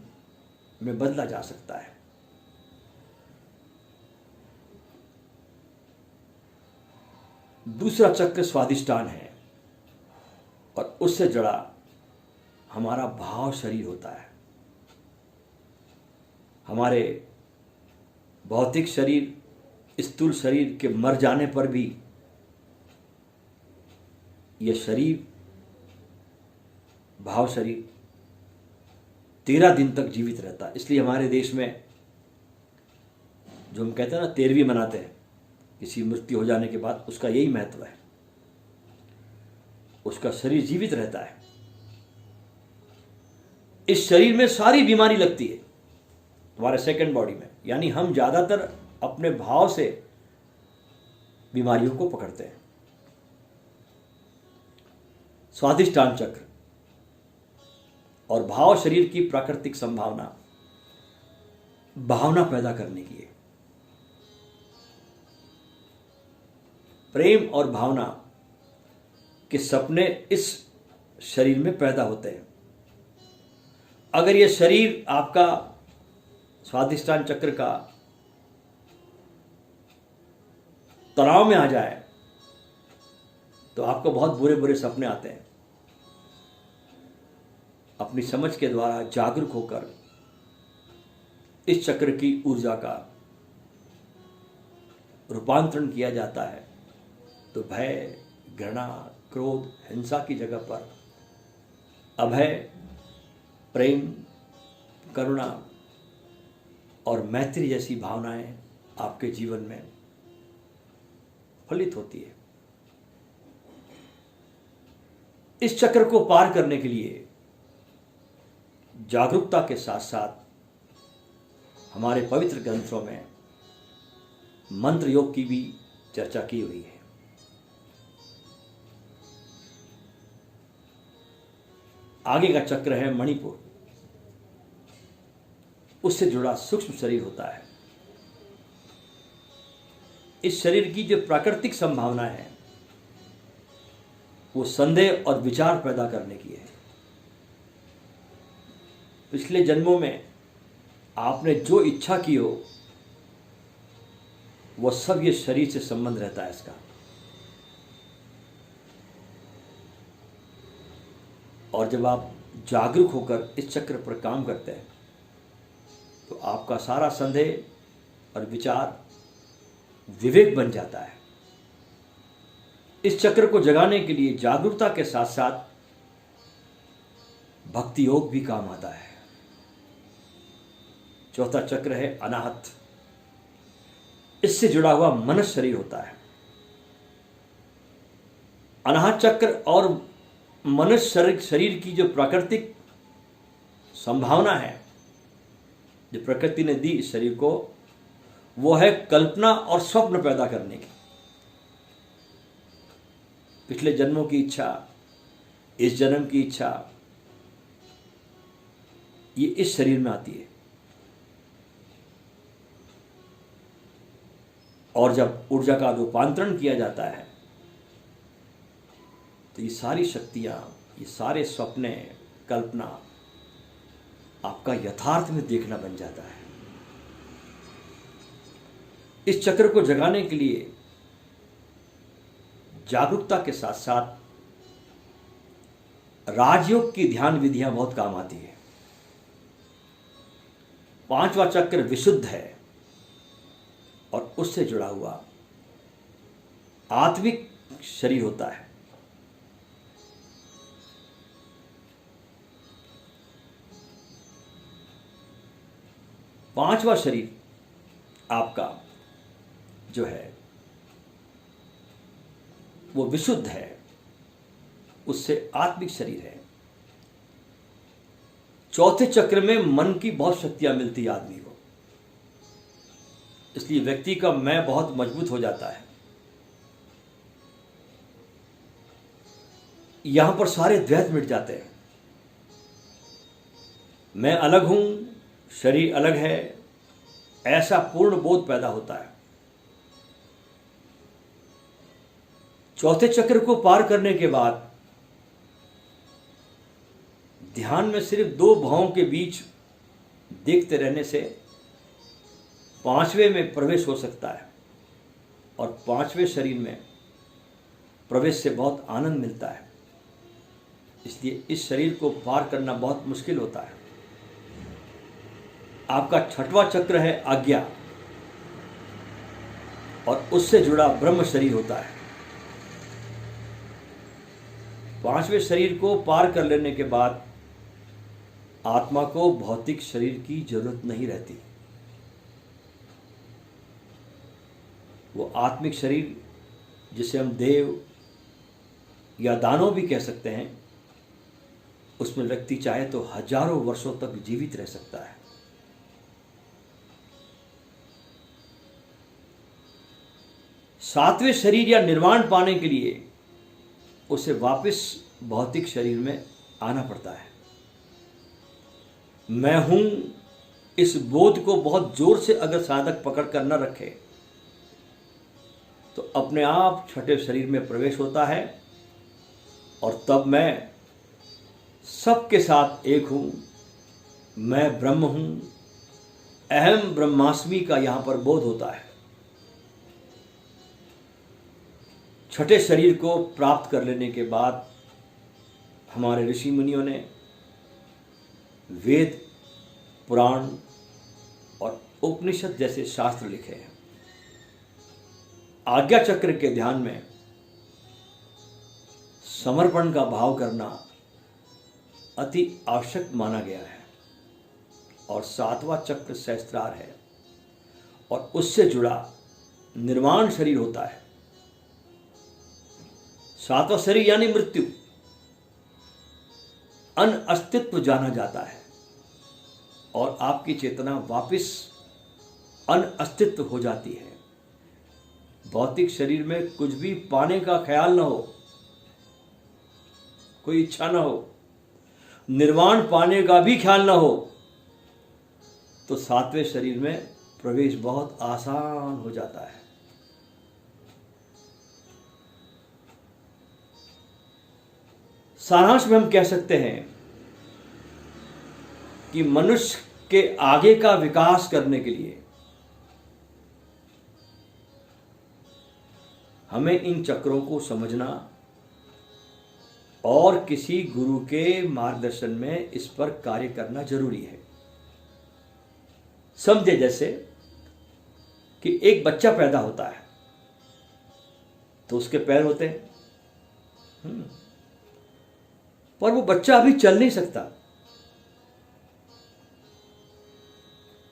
में बदला जा सकता है। दूसरा चक्र स्वादिष्टान है और उससे जुड़ा हमारा भाव शरीर होता है। हमारे भौतिक शरीर, स्थूल शरीर के मर जाने पर भी यह शरीर, भाव शरीर 13 दिन तक जीवित रहता है। इसलिए हमारे देश में जो हम कहते हैं ना 13वीं मनाते हैं, किसी मृत्यु हो जाने के बाद, उसका यही महत्व है। उसका शरीर जीवित रहता है। इस शरीर में सारी बीमारी लगती है तुम्हारे सेकंड बॉडी में, यानी हम ज्यादातर अपने भाव से बीमारियों को पकड़ते हैं। स्वादिष्टान चक्र और भाव शरीर की प्राकृतिक संभावना भावना पैदा करने की है। प्रेम और भावना के सपने इस शरीर में पैदा होते हैं। अगर यह शरीर आपका स्वादिष्टान चक्र का तनाव में आ जाए तो आपको बहुत बुरे बुरे सपने आते हैं। अपनी समझ के द्वारा जागरूक होकर इस चक्र की ऊर्जा का रूपांतरण किया जाता है तो भय, घृणा, क्रोध, हिंसा की जगह पर अभय, प्रेम, करुणा और मैत्री जैसी भावनाएं आपके जीवन में फलित होती है। इस चक्र को पार करने के लिए जागरूकता के साथ साथ हमारे पवित्र ग्रंथों में मंत्र योग की भी चर्चा की हुई है। आगे का चक्र है मणिपुर। उससे जुड़ा सूक्ष्म शरीर होता है। इस शरीर की जो प्राकृतिक संभावना है वो संदेह और विचार पैदा करने की है। पिछले जन्मों में आपने जो इच्छा की हो वो सब ये शरीर से संबंध रहता है इसका। और जब आप जागरूक होकर इस चक्र पर काम करते हैं तो आपका सारा संदेह और विचार विवेक बन जाता है। इस चक्र को जगाने के लिए जागरूकता के साथ साथ भक्ति योग भी काम आता है। चौथा चक्र है अनाहत। इससे जुड़ा हुआ मनुष्य शरीर होता है। अनाहत चक्र और मनुष्य शरीर की जो प्राकृतिक संभावना है जो प्रकृति ने दी इस शरीर को, वो है कल्पना और स्वप्न पैदा करने की। पिछले जन्मों की इच्छा, इस जन्म की इच्छा, ये इस शरीर में आती है। और जब ऊर्जा का रूपांतरण किया जाता है तो ये सारी शक्तियां, ये सारे सपने, कल्पना आपका यथार्थ में देखना बन जाता है। इस चक्र को जगाने के लिए जागरूकता के साथ साथ राजयोग की ध्यान विधियां बहुत काम आती है। पांचवा चक्र विशुद्ध है और उससे जुड़ा हुआ आत्मिक शरीर होता है। पांचवा शरीर आपका जो है वो विशुद्ध है, उससे आत्मिक शरीर है। चौथे चक्र में मन की बहुत शक्तियां मिलती है आदमी को, इसलिए व्यक्ति का मैं बहुत मजबूत हो जाता है। यहां पर सारे द्वैत मिट जाते हैं। मैं अलग हूं, शरीर अलग है, ऐसा पूर्ण बोध पैदा होता है। चौथे चक्र को पार करने के बाद ध्यान में सिर्फ दो भावों के बीच देखते रहने से पांचवें में प्रवेश हो सकता है और पांचवें शरीर में प्रवेश से बहुत आनंद मिलता है। इसलिए इस शरीर को पार करना बहुत मुश्किल होता है। आपका छठवां चक्र है आज्ञा और उससे जुड़ा ब्रह्म शरीर होता है। पांचवें शरीर को पार कर लेने के बाद आत्मा को भौतिक शरीर की जरूरत नहीं रहती। वो आत्मिक शरीर, जिसे हम देव या दानव भी कह सकते हैं, उसमें व्यक्ति चाहे तो हजारों वर्षों तक जीवित रह सकता है। सातवें शरीर या निर्वाण पाने के लिए उसे वापस भौतिक शरीर में आना पड़ता है। मैं हूं, इस बोध को बहुत जोर से अगर साधक पकड़ कर न रखे तो अपने आप छठे शरीर में प्रवेश होता है और तब मैं सबके साथ एक हूं, मैं ब्रह्म हूं, अहम ब्रह्मास्मि का यहां पर बोध होता है। छठे शरीर को प्राप्त कर लेने के बाद हमारे ऋषि मुनियों ने वेद, पुराण और उपनिषद जैसे शास्त्र लिखे हैं। आज्ञा चक्र के ध्यान में समर्पण का भाव करना अति आवश्यक माना गया है। और सातवां चक्र सहस्त्रार है और उससे जुड़ा निर्वाण शरीर होता है। सातवां शरीर यानी मृत्यु, अन अस्तित्व जाना जाता है और आपकी चेतना वापस अन अस्तित्व हो जाती है। भौतिक शरीर में कुछ भी पाने का ख्याल न हो, कोई इच्छा न हो, निर्वाण पाने का भी ख्याल न हो, तो सातवें शरीर में प्रवेश बहुत आसान हो जाता है। सारांश में हम कह सकते हैं कि मनुष्य के आगे का विकास करने के लिए हमें इन चक्रों को समझना और किसी गुरु के मार्गदर्शन में इस पर कार्य करना जरूरी है। समझे जैसे कि एक बच्चा पैदा होता है तो उसके पैर होते हैं, पर वो बच्चा अभी चल नहीं सकता।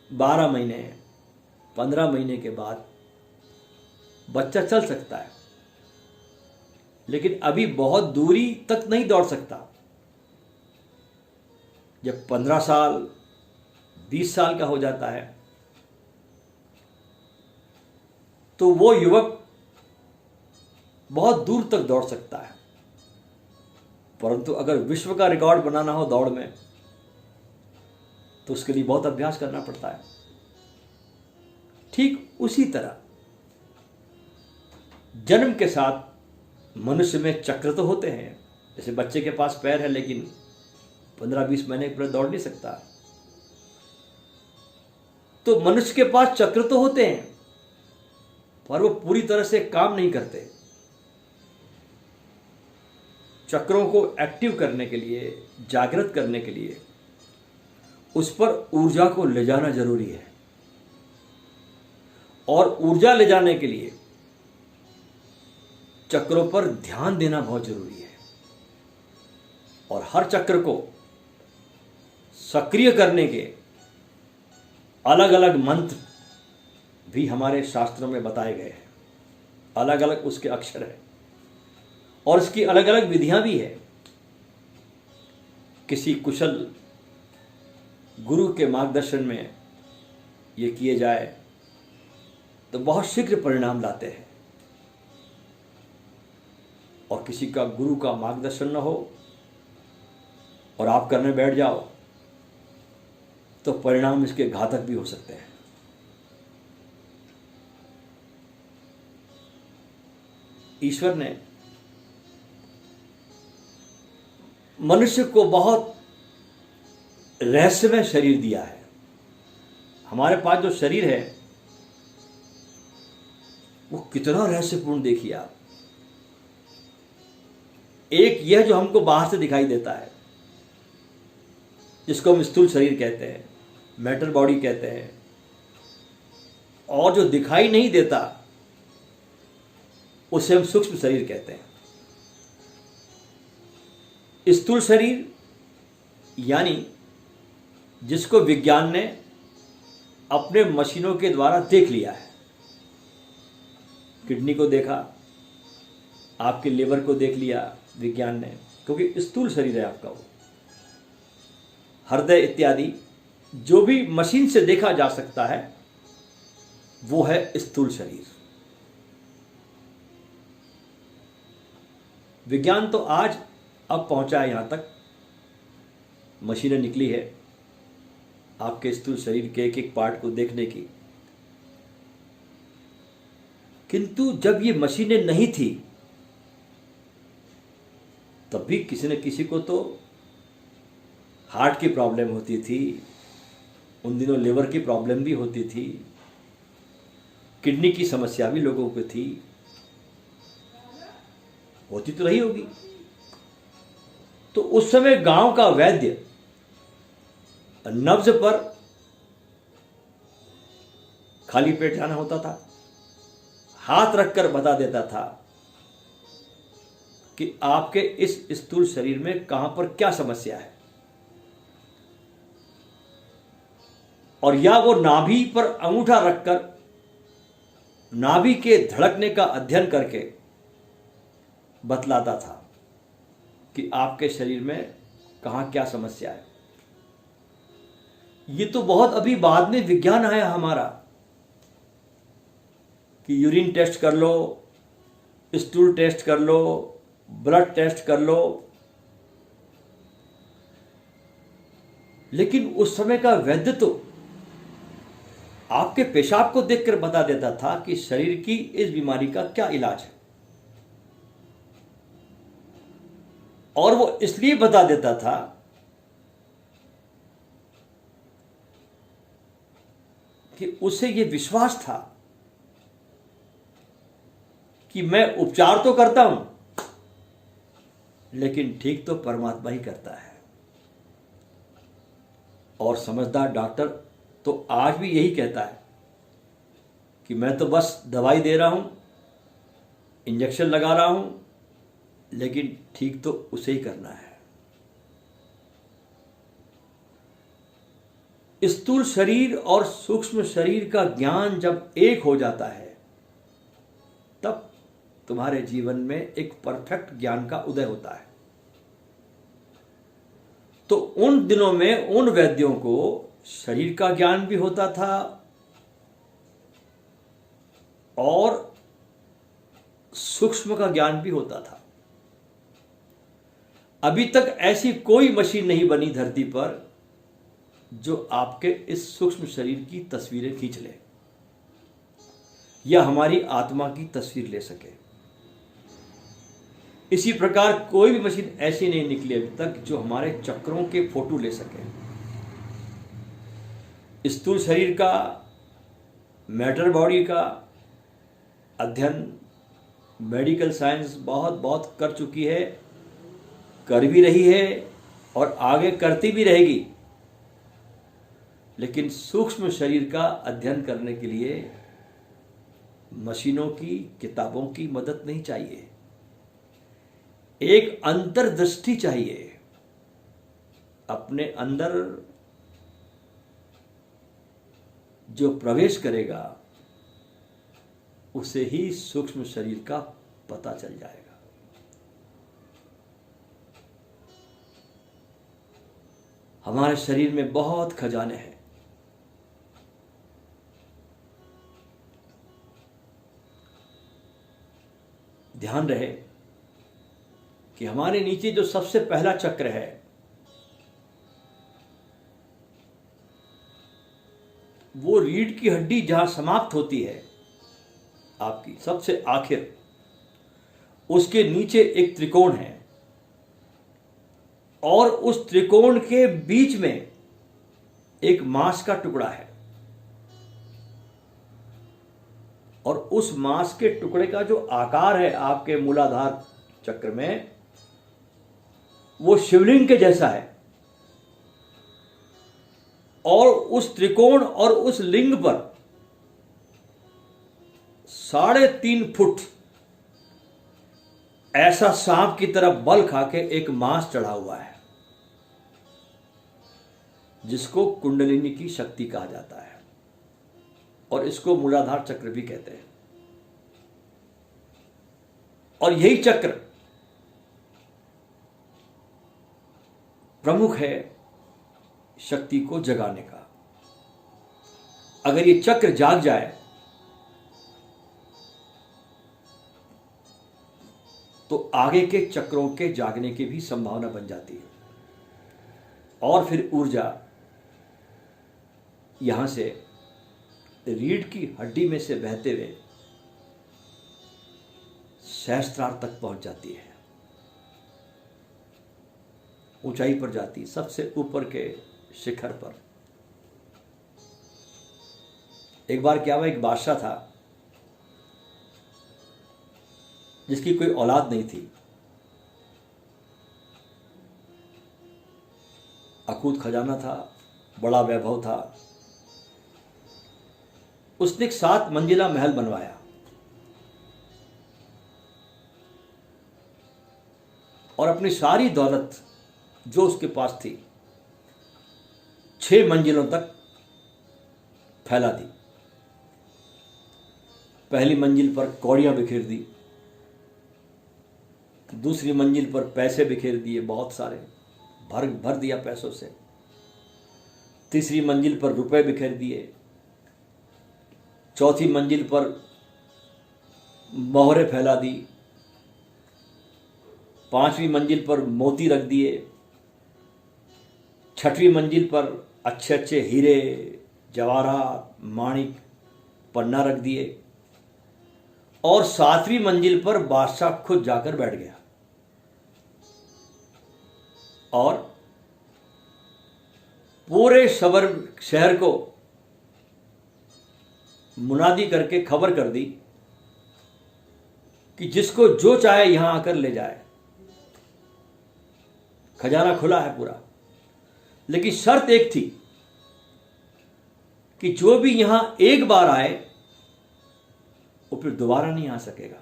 12 महीने 15 महीने के बाद बच्चा चल सकता है, लेकिन अभी बहुत दूरी तक नहीं दौड़ सकता। जब 15 साल 20 साल का हो जाता है तो वो युवक बहुत दूर तक दौड़ सकता है, परंतु अगर विश्व का रिकॉर्ड बनाना हो दौड़ में तो उसके लिए बहुत अभ्यास करना पड़ता है। ठीक उसी तरह जन्म के साथ मनुष्य में चक्र तो होते हैं। जैसे बच्चे के पास पैर है लेकिन 15-20 महीने पर दौड़ नहीं सकता, तो मनुष्य के पास चक्र तो होते हैं पर वो पूरी तरह से काम नहीं करते। चक्रों को एक्टिव करने के लिए, जागृत करने के लिए उस पर ऊर्जा को ले जाना जरूरी है, और ऊर्जा ले जाने के लिए चक्रों पर ध्यान देना बहुत जरूरी है। और हर चक्र को सक्रिय करने के अलग अलग मंत्र भी हमारे शास्त्रों में बताए गए हैं। अलग अलग उसके अक्षर हैं और इसकी अलग अलग विधियां भी है। किसी कुशल गुरु के मार्गदर्शन में ये किए जाए तो बहुत शीघ्र परिणाम लाते हैं, और किसी का गुरु का मार्गदर्शन न हो और आप करने बैठ जाओ तो परिणाम इसके घातक भी हो सकते हैं। ईश्वर ने मनुष्य को बहुत रहस्यमय शरीर दिया है। हमारे पास जो शरीर है वो कितना रहस्यपूर्ण देखिए आप। एक यह जो हमको बाहर से दिखाई देता है, जिसको हम स्थूल शरीर कहते हैं, मैटर बॉडी कहते हैं, और जो दिखाई नहीं देता उसे हम सूक्ष्म शरीर कहते हैं। स्थूल शरीर यानी जिसको विज्ञान ने अपने मशीनों के द्वारा देख लिया है। किडनी को देखा, आपके लिवर को देख लिया विज्ञान ने, क्योंकि स्थूल शरीर है आपका वो। हृदय इत्यादि जो भी मशीन से देखा जा सकता है वो है स्थूल शरीर। विज्ञान तो आज अब पहुंचा है यहां तक, मशीनें निकली है आपके स्थूल शरीर के एक एक पार्ट को देखने की। किंतु जब ये मशीनें नहीं थी तब भी किसी न किसी को तो हार्ट की प्रॉब्लम होती थी, उन दिनों लिवर की प्रॉब्लम भी होती थी, किडनी की समस्या भी लोगों को थी, होती तो रही होगी। तो उस समय गांव का वैद्य नब्ज पर खाली पेट जाना होता था, हाथ रखकर बता देता था कि आपके इस स्थूल शरीर में कहां पर क्या समस्या है, और या वो नाभि पर अंगूठा रखकर नाभि के धड़कने का अध्ययन करके बतलाता था कि आपके शरीर में कहां क्या समस्या है। ये तो बहुत अभी बाद में विज्ञान आया हमारा कि यूरिन टेस्ट कर लो, स्टूल टेस्ट कर लो, ब्लड टेस्ट कर लो, लेकिन उस समय का वैद्य तो आपके पेशाब को देखकर बता देता था कि शरीर की इस बीमारी का क्या इलाज है। और वो इसलिए बता देता था कि उसे ये विश्वास था कि मैं उपचार तो करता हूं, लेकिन ठीक तो परमात्मा ही करता है। और समझदार डॉक्टर तो आज भी यही कहता है कि मैं तो बस दवाई दे रहा हूं, इंजेक्शन लगा रहा हूं, लेकिन ठीक तो उसे ही करना है। स्थूल शरीर और सूक्ष्म शरीर का ज्ञान जब एक हो जाता है, तब तुम्हारे जीवन में एक परफेक्ट ज्ञान का उदय होता है। तो उन दिनों में उन वैद्यों को शरीर का ज्ञान भी होता था और सूक्ष्म का ज्ञान भी होता था। अभी तक ऐसी कोई मशीन नहीं बनी धरती पर जो आपके इस सूक्ष्म शरीर की तस्वीरें खींच ले या हमारी आत्मा की तस्वीर ले सके। इसी प्रकार कोई भी मशीन ऐसी नहीं निकली अभी तक जो हमारे चक्रों के फोटो ले सके। स्थूल शरीर का, मैटर बॉडी का अध्ययन मेडिकल साइंस बहुत बहुत कर चुकी है, कर भी रही है और आगे करती भी रहेगी। लेकिन सूक्ष्म शरीर का अध्ययन करने के लिए मशीनों की, किताबों की मदद नहीं चाहिए। एक अंतर्दृष्टि चाहिए। अपने अंदर जो प्रवेश करेगा उसे ही सूक्ष्म शरीर का पता चल जाएगा। हमारे शरीर में बहुत खजाने हैं। ध्यान रहे कि हमारे नीचे जो सबसे पहला चक्र है वो रीढ़ की हड्डी जहां समाप्त होती है आपकी सबसे आखिर, उसके नीचे एक त्रिकोण है और उस त्रिकोण के बीच में एक मांस का टुकड़ा है और उस मांस के टुकड़े का जो आकार है आपके मूलाधार चक्र में वो शिवलिंग के जैसा है। और उस त्रिकोण और उस लिंग पर 3.5 फुट ऐसा सांप की तरह बल खाके एक मांस चढ़ा हुआ है जिसको कुंडलिनी की शक्ति कहा जाता है और इसको मूलाधार चक्र भी कहते हैं। और यही चक्र प्रमुख है शक्ति को जगाने का। अगर ये चक्र जाग जाए तो आगे के चक्रों के जागने की भी संभावना बन जाती है और फिर ऊर्जा यहां से रीढ़ की हड्डी में से बहते हुए सहस्त्रार तक पहुंच जाती है, ऊंचाई पर जाती, सबसे ऊपर के शिखर पर। एक बार क्या हुआ, एक बादशाह था जिसकी कोई औलाद नहीं थी। अकूत खजाना था, बड़ा वैभव था। उसने एक 7 मंजिला महल बनवाया और अपनी सारी दौलत जो उसके पास थी 6 मंजिलों तक फैला दी। पहली मंजिल पर कौड़ियां बिखेर दी, दूसरी मंजिल पर पैसे बिखेर दिए, बहुत सारे भर दिया पैसों से। तीसरी मंजिल पर रुपए बिखेर दिए, चौथी मंजिल पर मोहरें फैला दी, 5वीं मंजिल पर मोती रख दिए, 6वीं मंजिल पर अच्छे अच्छे हीरे जवाहरात माणिक पन्ना रख दिए और 7वीं मंजिल पर बादशाह खुद जाकर बैठ गया। और पूरे शहर को मुनादी करके खबर कर दी कि जिसको जो चाहे यहां आकर ले जाए, खजाना खुला है पूरा। लेकिन शर्त एक थी कि जो भी यहां एक बार आए वो फिर दोबारा नहीं आ सकेगा।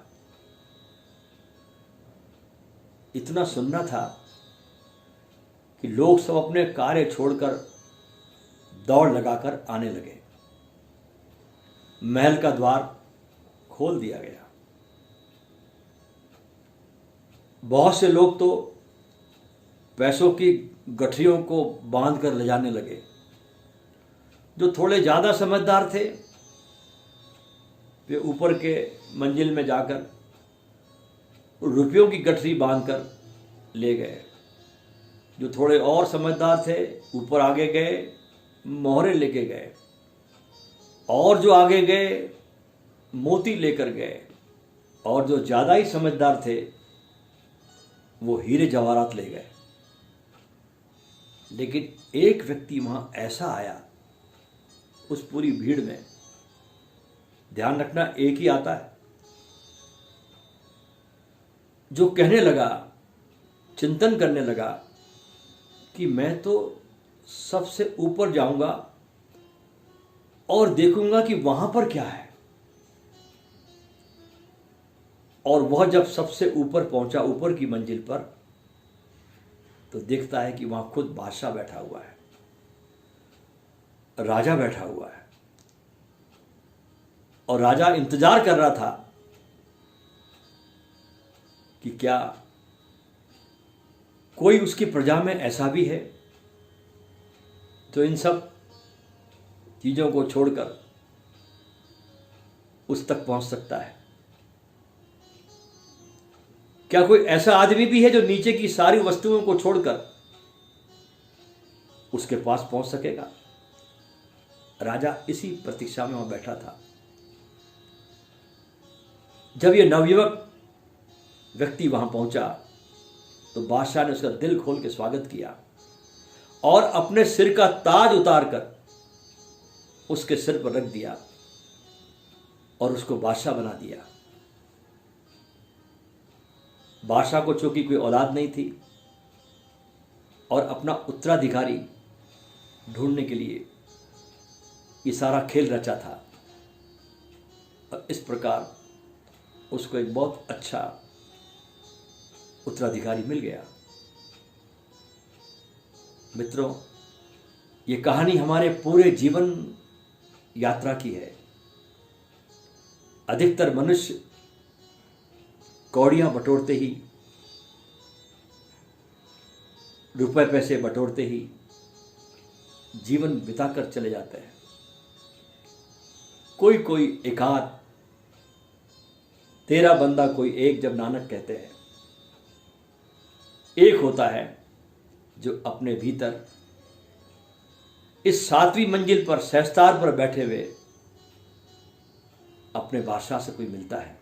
इतना सुनना था कि लोग सब अपने कार्य छोड़कर दौड़ लगाकर आने लगे। महल का द्वार खोल दिया गया। बहुत से लोग तो पैसों की गठरियों को बांधकर ले जाने लगे। जो थोड़े ज्यादा समझदार थे वे ऊपर के मंजिल में जाकर रुपयों की गठरी बांधकर ले गए। जो थोड़े और समझदार थे ऊपर आगे गए, मोहरे लेके गए, और जो आगे गए मोती लेकर गए, और जो ज्यादा ही समझदार थे वो हीरे जवाहरात ले गए। लेकिन एक व्यक्ति वहां ऐसा आया उस पूरी भीड़ में, ध्यान रखना एक ही आता है, जो कहने लगा, चिंतन करने लगा कि मैं तो सबसे ऊपर जाऊंगा और देखूंगा कि वहां पर क्या है। और वह जब सबसे ऊपर पहुंचा, ऊपर की मंजिल पर, तो देखता है कि वहां खुद बादशाह बैठा हुआ है, राजा बैठा हुआ है। और राजा इंतजार कर रहा था कि क्या कोई उसकी प्रजा में ऐसा भी है जो इन सब चीजों को छोड़कर उस तक पहुंच सकता है। क्या कोई ऐसा आदमी भी है जो नीचे की सारी वस्तुओं को छोड़कर उसके पास पहुंच सकेगा। राजा इसी प्रतीक्षा में वहां बैठा था। जब यह नवयुवक व्यक्ति वहां पहुंचा तो बादशाह ने उसका दिल खोल के स्वागत किया और अपने सिर का ताज उतारकर उसके सिर पर रख दिया और उसको बादशाह बना दिया। बादशाह को चूंकि कोई औलाद नहीं थी और अपना उत्तराधिकारी ढूंढने के लिए ये सारा खेल रचा था, और इस प्रकार उसको एक बहुत अच्छा उत्तराधिकारी मिल गया। मित्रों, ये कहानी हमारे पूरे जीवन यात्रा की है। अधिकतर मनुष्य कौड़ियां बटोरते ही, रुपए पैसे बटोरते ही जीवन बिताकर चले जाते हैं। कोई कोई एकाध, तेरा बंदा कोई एक, जब नानक कहते हैं। एक होता है जो अपने भीतर इस 7वीं मंजिल पर सहस्तार पर बैठे हुए अपने बादशाह से कोई मिलता है।